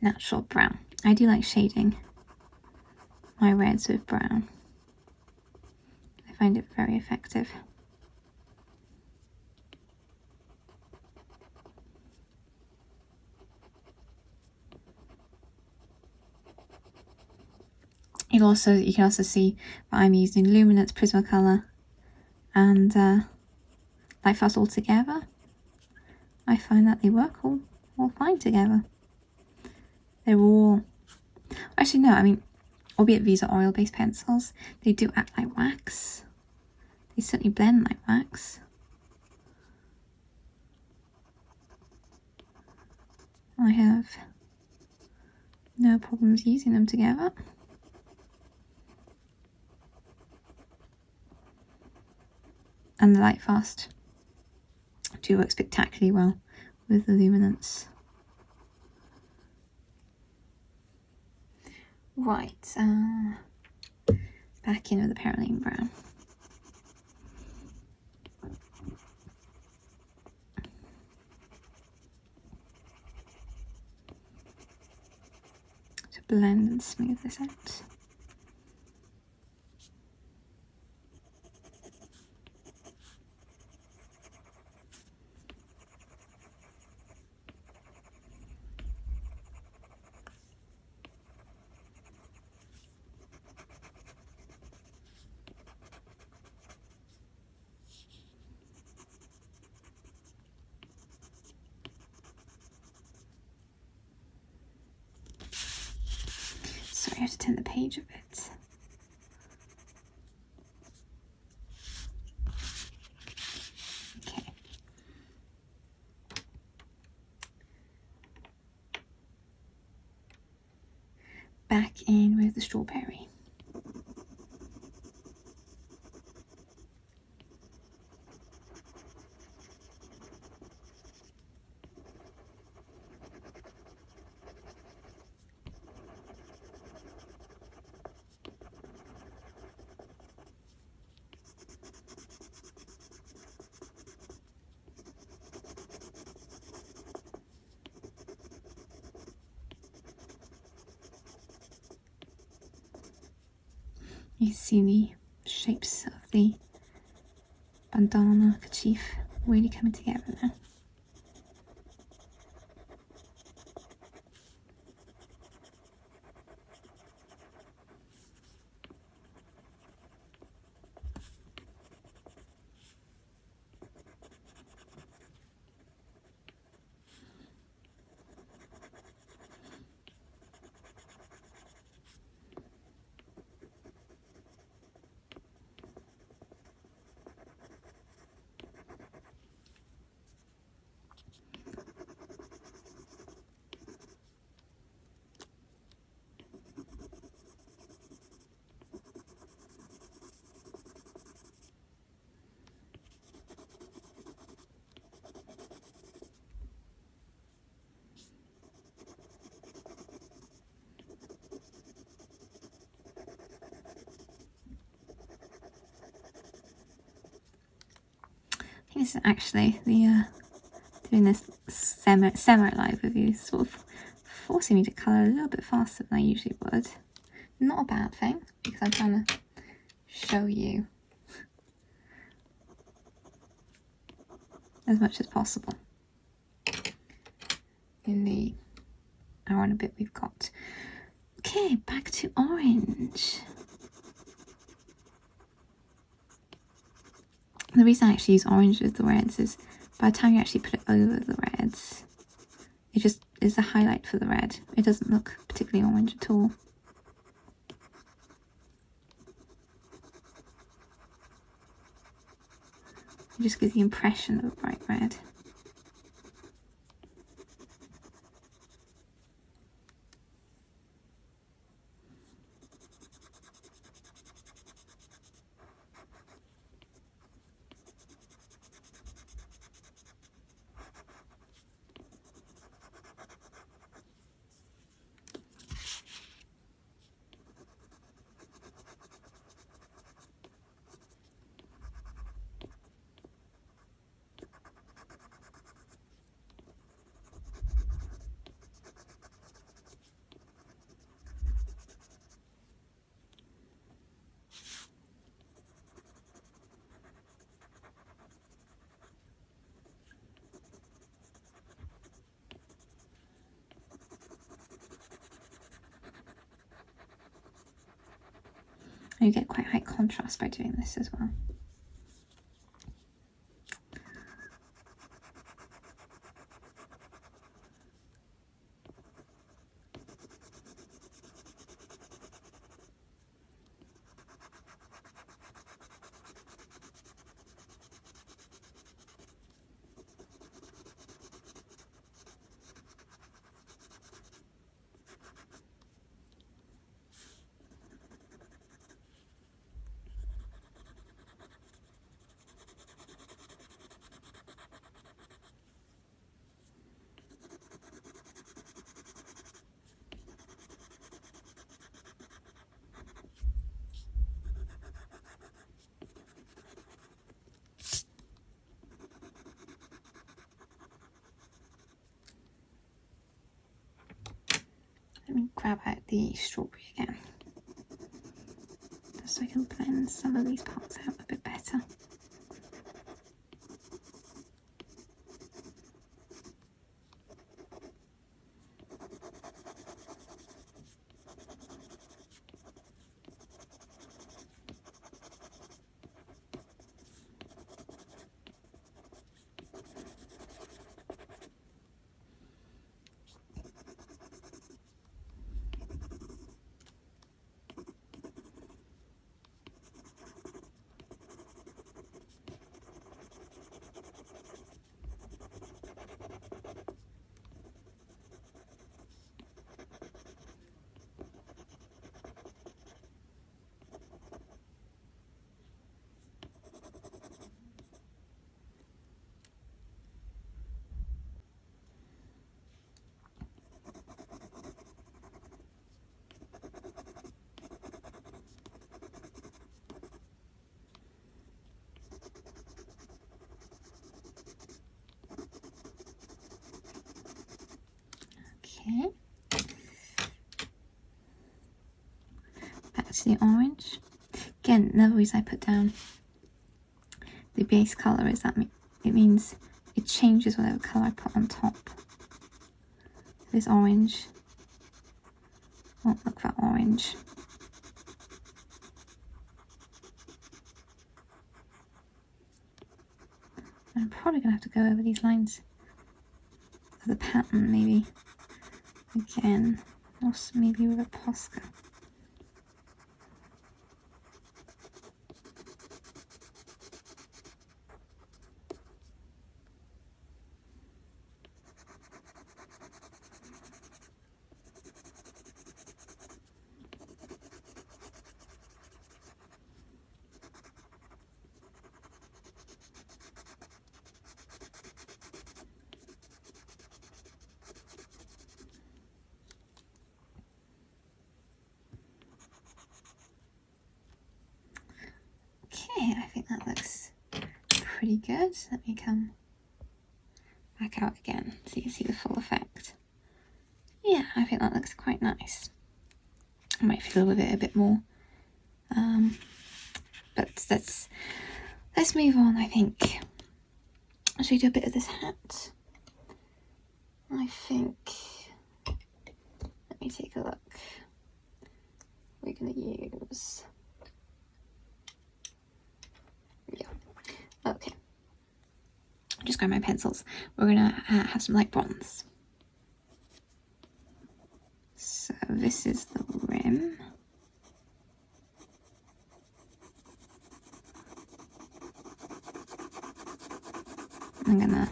natural brown. I do like shading my reds with brown. I find it very effective. you can also see that I'm using Luminance, Prismacolor, and Lightfast all together. I find that they work all fine together. They're all... Actually, no, I mean, albeit these are oil-based pencils, they do act like wax. They certainly blend like wax. I have no problems using them together. And the Lightfast do work spectacularly well with the Luminance. Right, back in with the Perylene Brown. To blend and smooth this out. Sorry, I have to turn the page a bit. Okay. Back in with the strawberry. You see the shapes of the bandana kerchief really coming together now. This is actually the doing this semi live with you, sort of forcing me to colour a little bit faster than I usually would. Not a bad thing, because I'm trying to show you as much as possible in the hour and a bit we've got. Okay, back to orange. The reason I actually use orange with the reds is by the time you actually put it over the reds, it just is a highlight for the red. It doesn't look particularly orange at all. It just gives the impression of a bright red. you get quite high contrast by doing this as well. Let me grab out the strawberry again, just so I can blend some of these parts out a bit better. Okay, back to the orange. Again, another reason I put down the base colour is that it means it changes whatever colour I put on top. This orange won't look that orange. I'm probably going to have to go over these lines of the pattern maybe again, or maybe with a Posca. Okay, I think that looks pretty good. Let me come back out again so you can see the full effect. Yeah, I think that looks quite nice. I might fiddle with it a bit more, but let's move on. I think should we do a bit of this hat? I think, let me take a look. We're going to use, yeah, okay. Just grab my pencils. We're going to have some light bronze. So this is the rim. I'm going to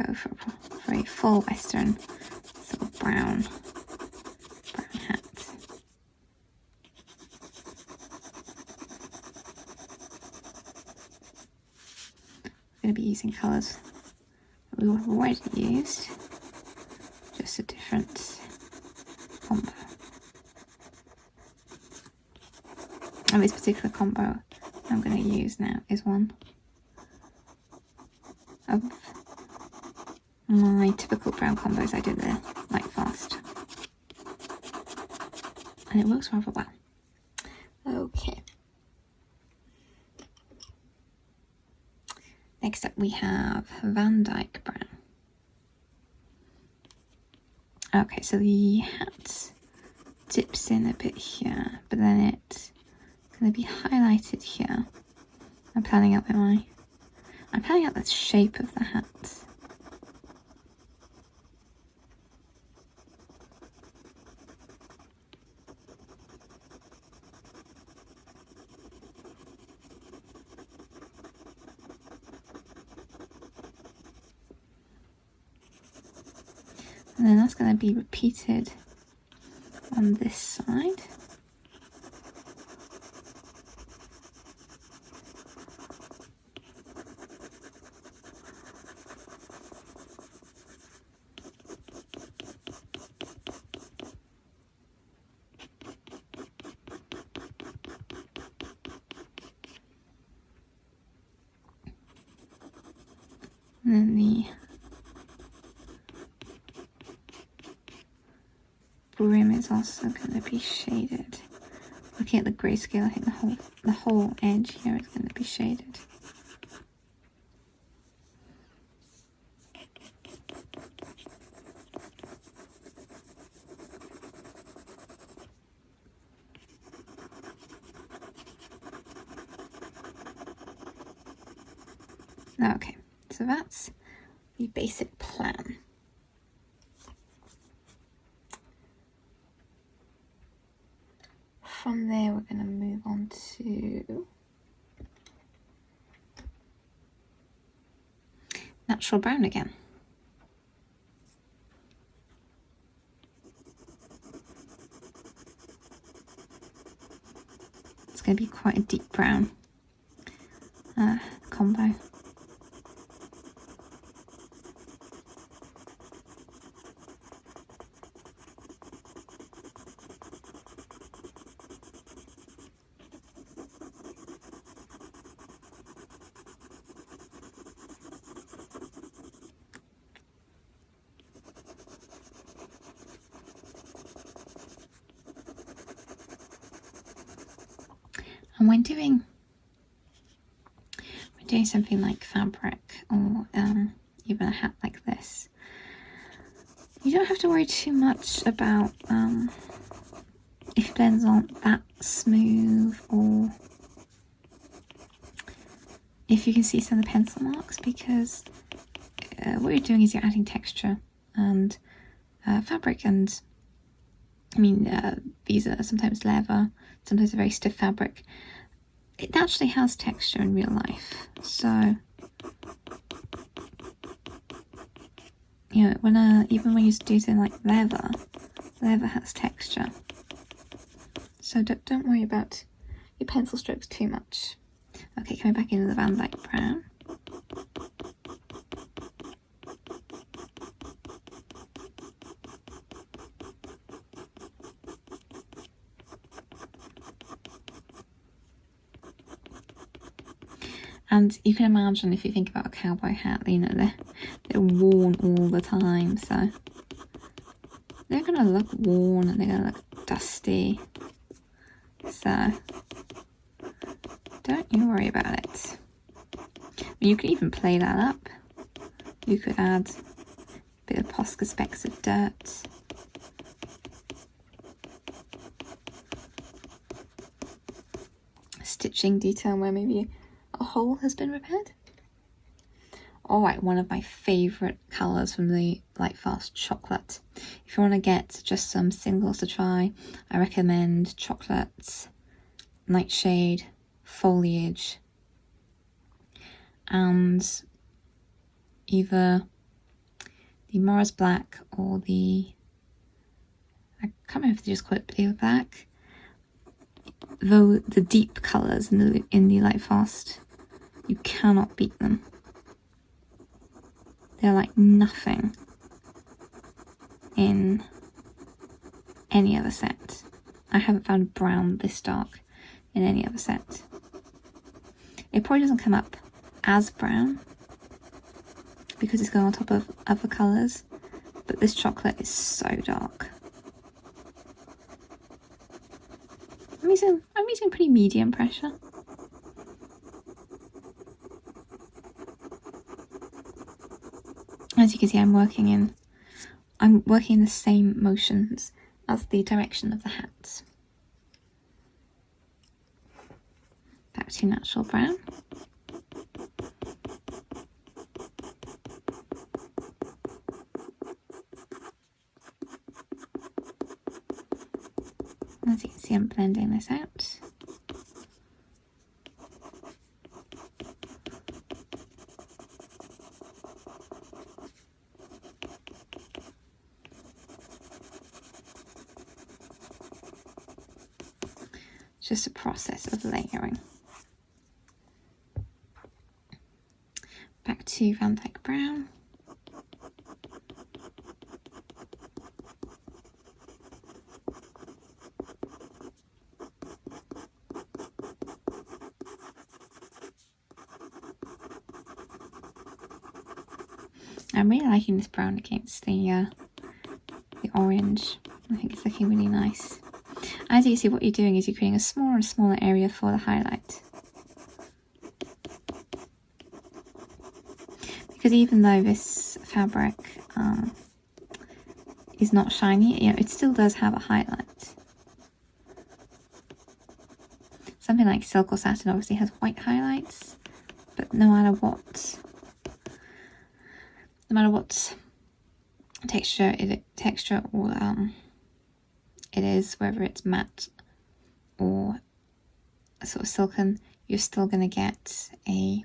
go for a very full Western sort of brown hat. I'm going to be using colours that we've already used, just a different combo. And this particular combo I'm going to use now is one of my typical brown combos I did the Lightfast, and it works rather well. Okay. Next up we have Dyke Brown. Okay, so the hat dips in a bit here, but then it going to be highlighted here. I'm planning out the shape of the hat. And then that's going to be repeated on this side. And then the brim is also going to be shaded. Looking at the grayscale, I think the whole edge here is going to be shaded. Okay, so that's the basic plan. From there, we're going to move on to natural brown again. It's going to be quite a deep brown combo. And when doing something like fabric or even a hat like this, you don't have to worry too much about if blends aren't that smooth or if you can see some of the pencil marks, because what you're doing is you're adding texture and fabric, and I mean these are sometimes leather, sometimes a very stiff fabric. It actually has texture in real life, so you know even when you do something like leather has texture. So don't worry about your pencil strokes too much. Okay, coming back into the Dyke Brown. And you can imagine, if you think about a cowboy hat, you know, they're worn all the time, so they're going to look worn and they're going to look dusty. So don't you worry about it. You can even play that up. You could add a bit of Posca specks of dirt. Stitching detail where maybe a hole has been repaired. Alright, one of my favourite colours from the Lightfast, chocolate. If you want to get just some singles to try, I recommend chocolate, nightshade, foliage, and either the Morris Black or I can't remember if they just call it Blue Black. Though the deep colours in the Lightfast, you cannot beat them. They're like nothing in any other set. I haven't found a brown this dark in any other set. It probably doesn't come up as brown because it's going on top of other colours, but this chocolate is so dark. I'm using pretty medium pressure. As you can see, I'm working in the same motions as the direction of the hats. Back to natural brown. As you can see, I'm blending this out. Just a process of layering. Back to Dyke Brown. I'm really liking this brown against the orange. I think it's looking really nice. As you can see, what you're doing is you're creating a smaller and smaller area for the highlight. Because even though this fabric is not shiny, it still does have a highlight. Something like silk or satin obviously has white highlights, but no matter what texture or it is, whether it's matte or a sort of silken, you're still going to get a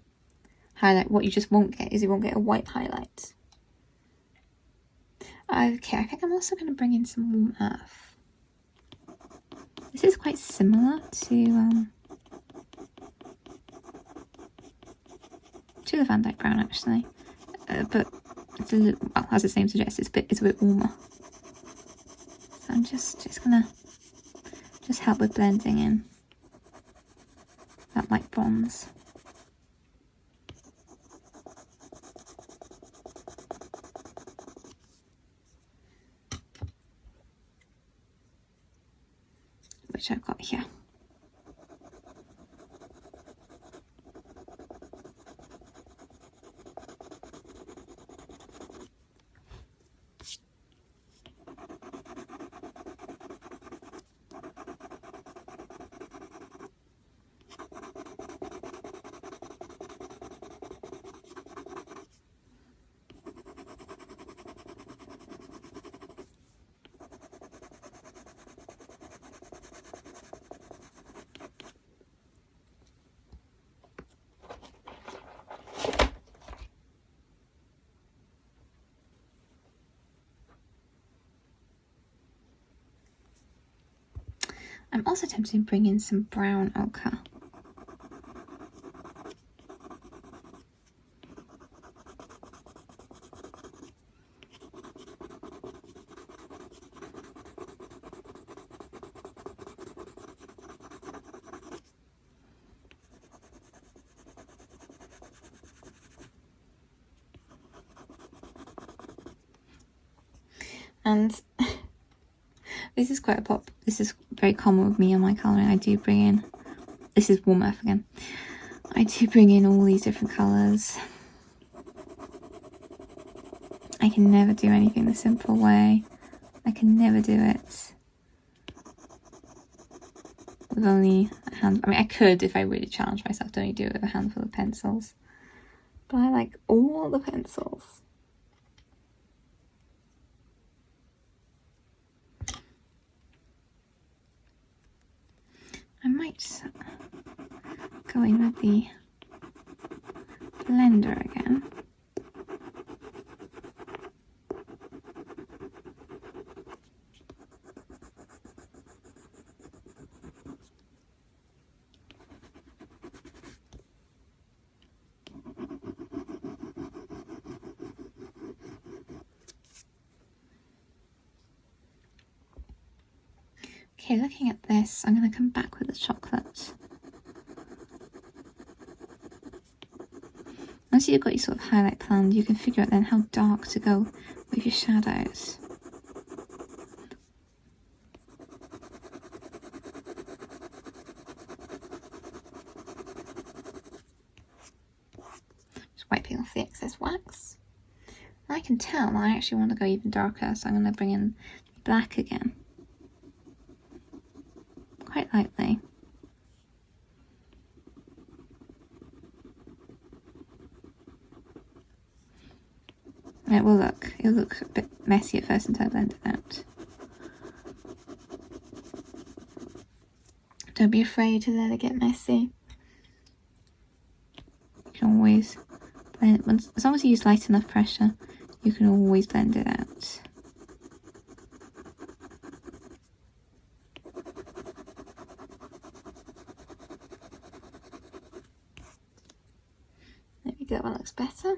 highlight. What you just won't get is you won't get a white highlight. Okay, I think I'm also going to bring in some warm earth. This is quite similar to the Dyke Brown actually, but it's a little, well, as its name suggests, it's a bit warmer. So I'm just gonna help with blending in that light bronze. Which I've got here. I'm also tempted to bring in some brown ochre. And this is quite a pop. This is very common with me on my colouring. I do bring in, this is warm earth again. I do bring in all these different colours. I can never do anything the simple way. I can never do it with only a hand. I mean, I could if I really challenge myself to only do it with a handful of pencils. But I like all the pencils. I might go in with the blender again. Okay, looking at this, I'm going to come back with the chocolate. Once you've got your sort of highlight planned, you can figure out then how dark to go with your shadows. Just wiping off the excess wax. And I can tell I actually want to go even darker, so I'm going to bring in black again. Quite lightly. It'll look a bit messy at first until I blend it out. Don't be afraid to let it get messy. You can always blend it, as long as you use light enough pressure, you can always blend it out. There we go, that looks better.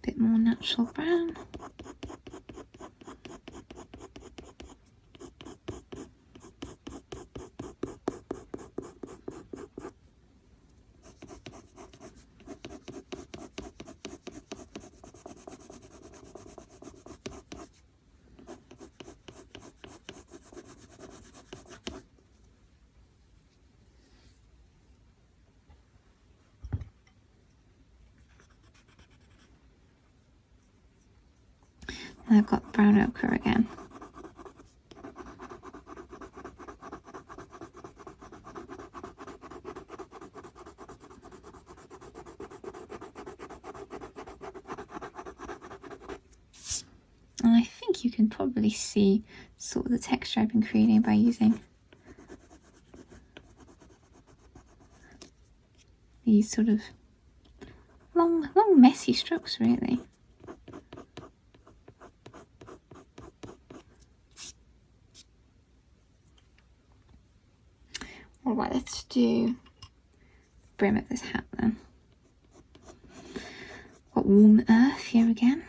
Bit more natural brown. And I've got brown ochre again. And I think you can probably see sort of the texture I've been creating by using these sort of long messy strokes, really. Alright, let's do the brim of this hat then. Got warm earth here again.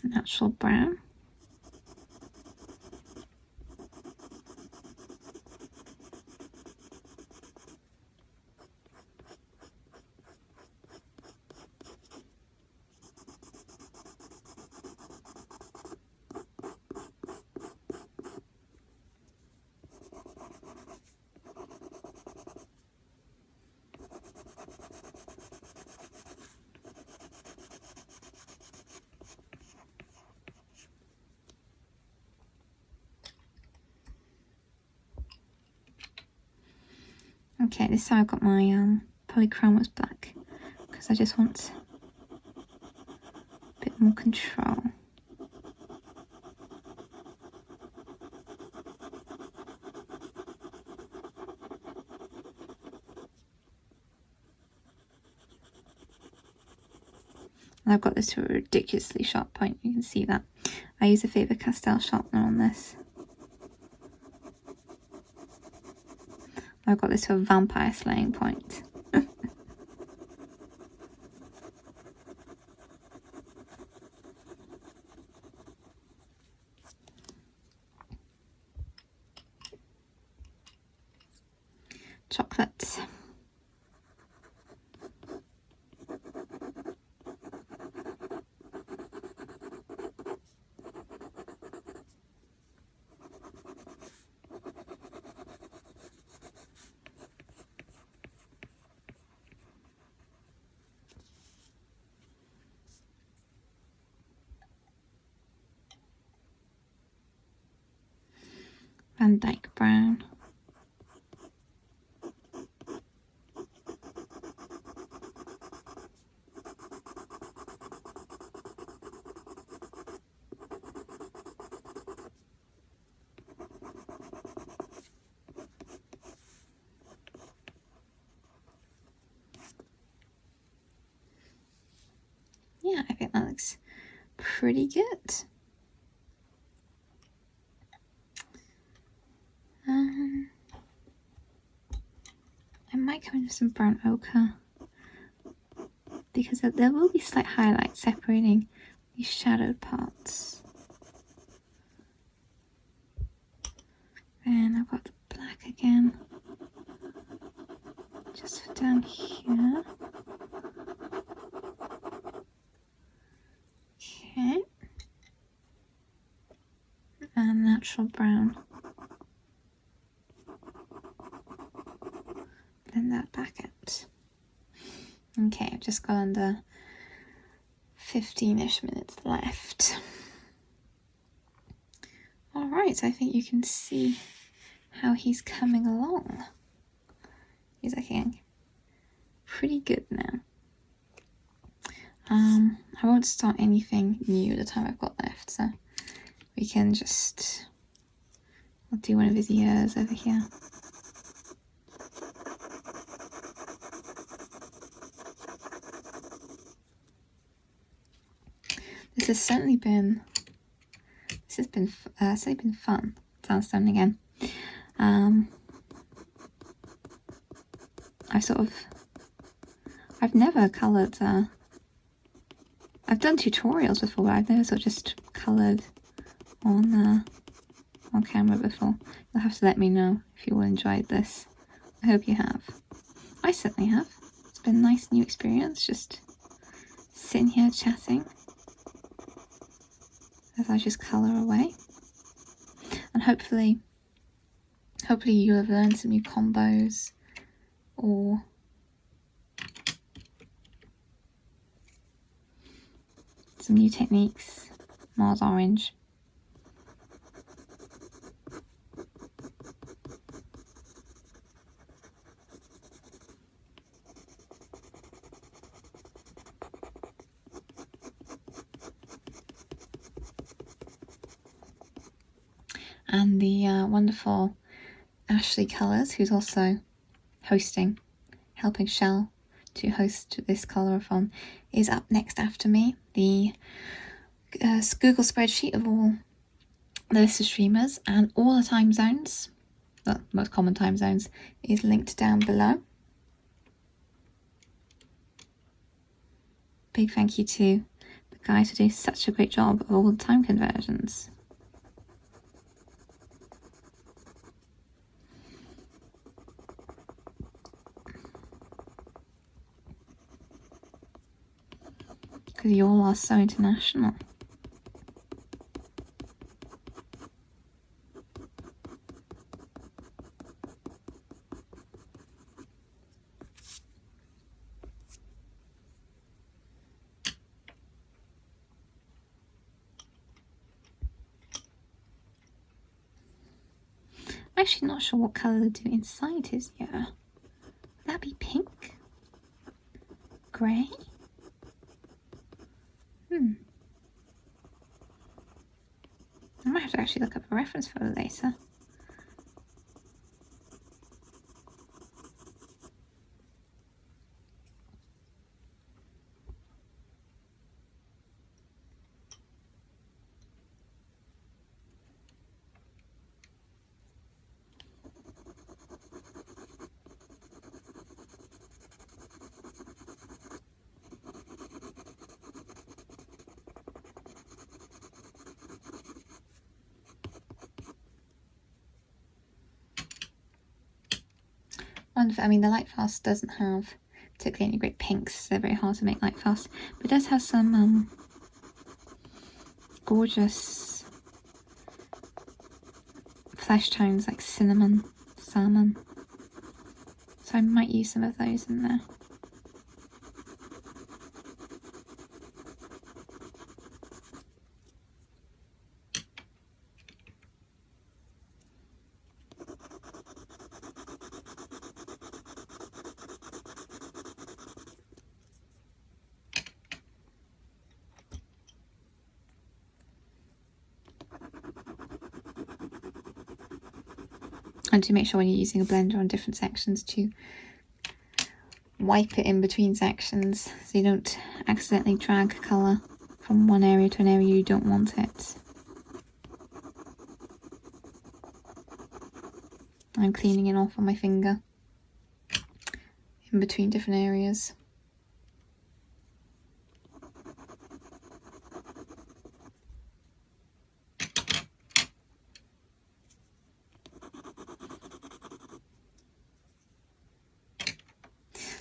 Natural brown. Okay, this time I've got my polychromos black because I just want a bit more control. And I've got this to a ridiculously sharp point, you can see that. I use a Faber-Castell sharpener on this. I've got this to a vampire slaying point. Chocolate. And Dyke Brown. Yeah, I think that looks pretty good. I might come in with some brown ochre because there will be slight highlights separating these shadowed parts. And I've got the black again, just for down here. Okay. And natural brown. got under 15-ish minutes left. Alright, I think you can see how he's coming along. He's looking pretty good now. I won't start anything new the time I've got left, so we can just, I'll do one of his ears over here. This has certainly been, certainly been fun. Sounds done again. I've never coloured, I've done tutorials before, but I've never sort of just coloured on camera before. You'll have to let me know if you all enjoyed this. I hope you have. I certainly have. It's been a nice new experience, just sitting here chatting as I just colour away. And hopefully you'll have learned some new combos or some new techniques. Mars Orange. And the wonderful Ashleigh Colours, who's also helping Shell to host this Colourathon, is up next after me. The Google spreadsheet of all the list of streamers and all the time zones, the most common time zones, is linked down below. Big thank you to the guys who do such a great job of all the time conversions. Because you all are so international. I'm actually not sure what colour to do inside his ear. Would that be pink? Grey? I might have to actually look up a reference photo later. I mean, the Lightfast doesn't have particularly any great pinks, so they're very hard to make Lightfast, but it does have some gorgeous flesh tones like cinnamon, salmon, so I might use some of those in there. And to make sure when you're using a blender on different sections to wipe it in between sections so you don't accidentally drag colour from one area to an area you don't want it. I'm cleaning it off on my finger in between different areas.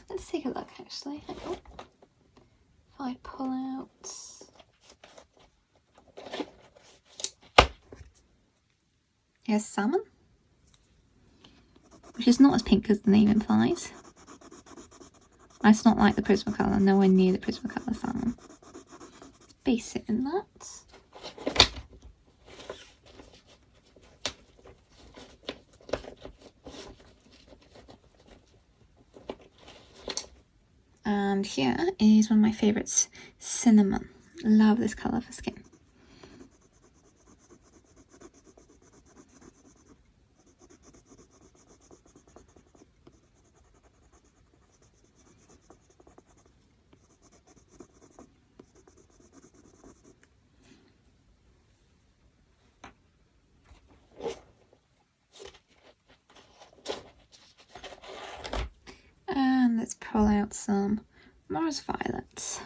Let's take a look actually. If I pull out here's salmon, which is not as pink as the name implies. It's not like the Prismacolor, nowhere near the Prismacolor salmon. Base it in that. And here is one of my favourites, Cinnamon. Love this colour for skin. And let's pull out some Mars Violet.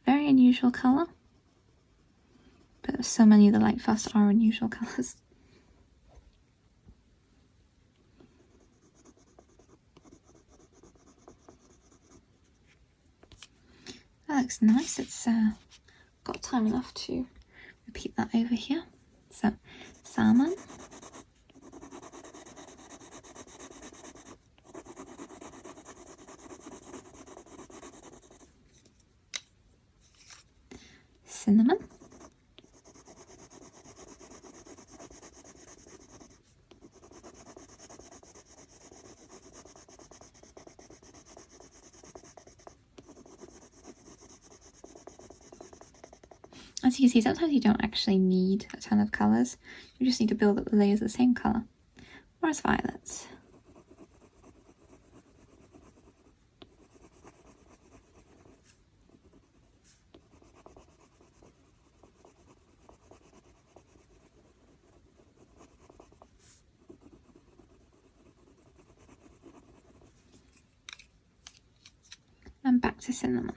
Very unusual colour, but so many of the Lightfast are unusual colours. That looks nice. It's got time enough to repeat that over here. So, salmon. Cinnamon. As you can see, sometimes you don't actually need a ton of colours. You just need to build up the layers of the same colour. Whereas violets. And back to cinnamon.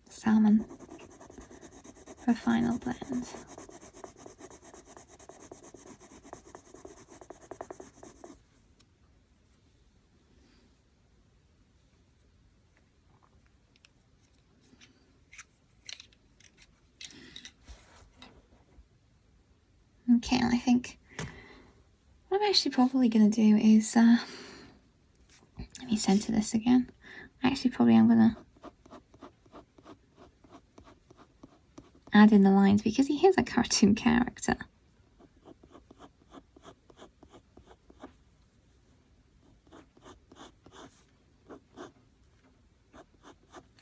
Salmon for final blend. Okay, and I think what I'm actually probably going to do is, let me center this again. I'm going to add in the lines because he is a cartoon character.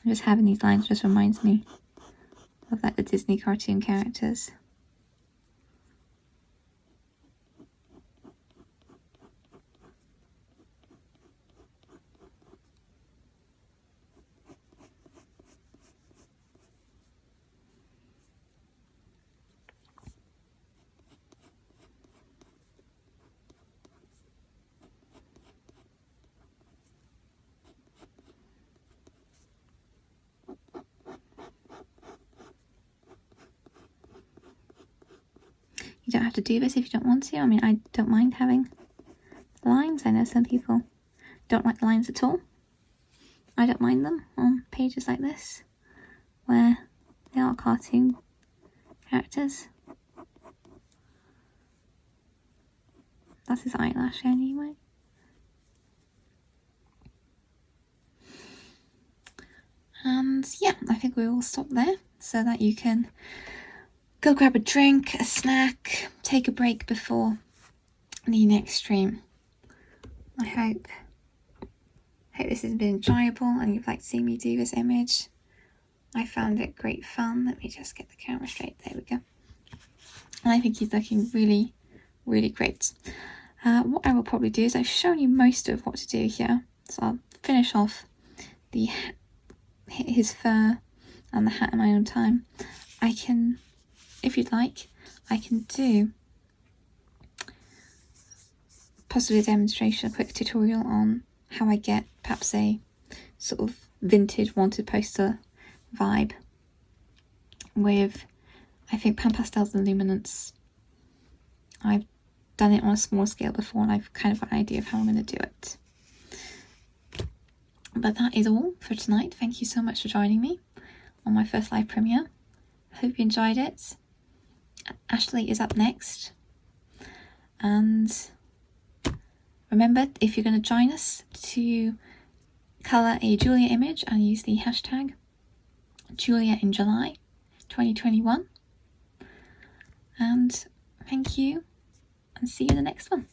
Just having these lines just reminds me of like the Disney cartoon characters. You don't have to do this if you don't want to. I mean, I don't mind having lines. I know some people don't like lines at all. I don't mind them on pages like this, where they are cartoon characters. That's his eyelash anyway. And yeah, I think we will stop there so that you can go grab a drink, a snack, take a break before the next stream. I hope this has been enjoyable and you've liked seeing me do this image. I found it great fun. Let me just get the camera straight. There we go. And I think he's looking really, really great. What I will probably do is I've shown you most of what to do here. So I'll finish off his fur and the hat in my own time. I can, if you'd like, I can do possibly a demonstration, a quick tutorial on how I get perhaps a sort of vintage wanted poster vibe with, I think, pan pastels and luminance. I've done it on a small scale before and I've kind of got an idea of how I'm going to do it. But that is all for tonight. Thank you so much for joining me on my first live premiere. Hope you enjoyed it. Ashleigh is up next. And remember, if you're going to join us, to colour a Julia image and use the hashtag Julia in July 2021. And thank you, and see you in the next one.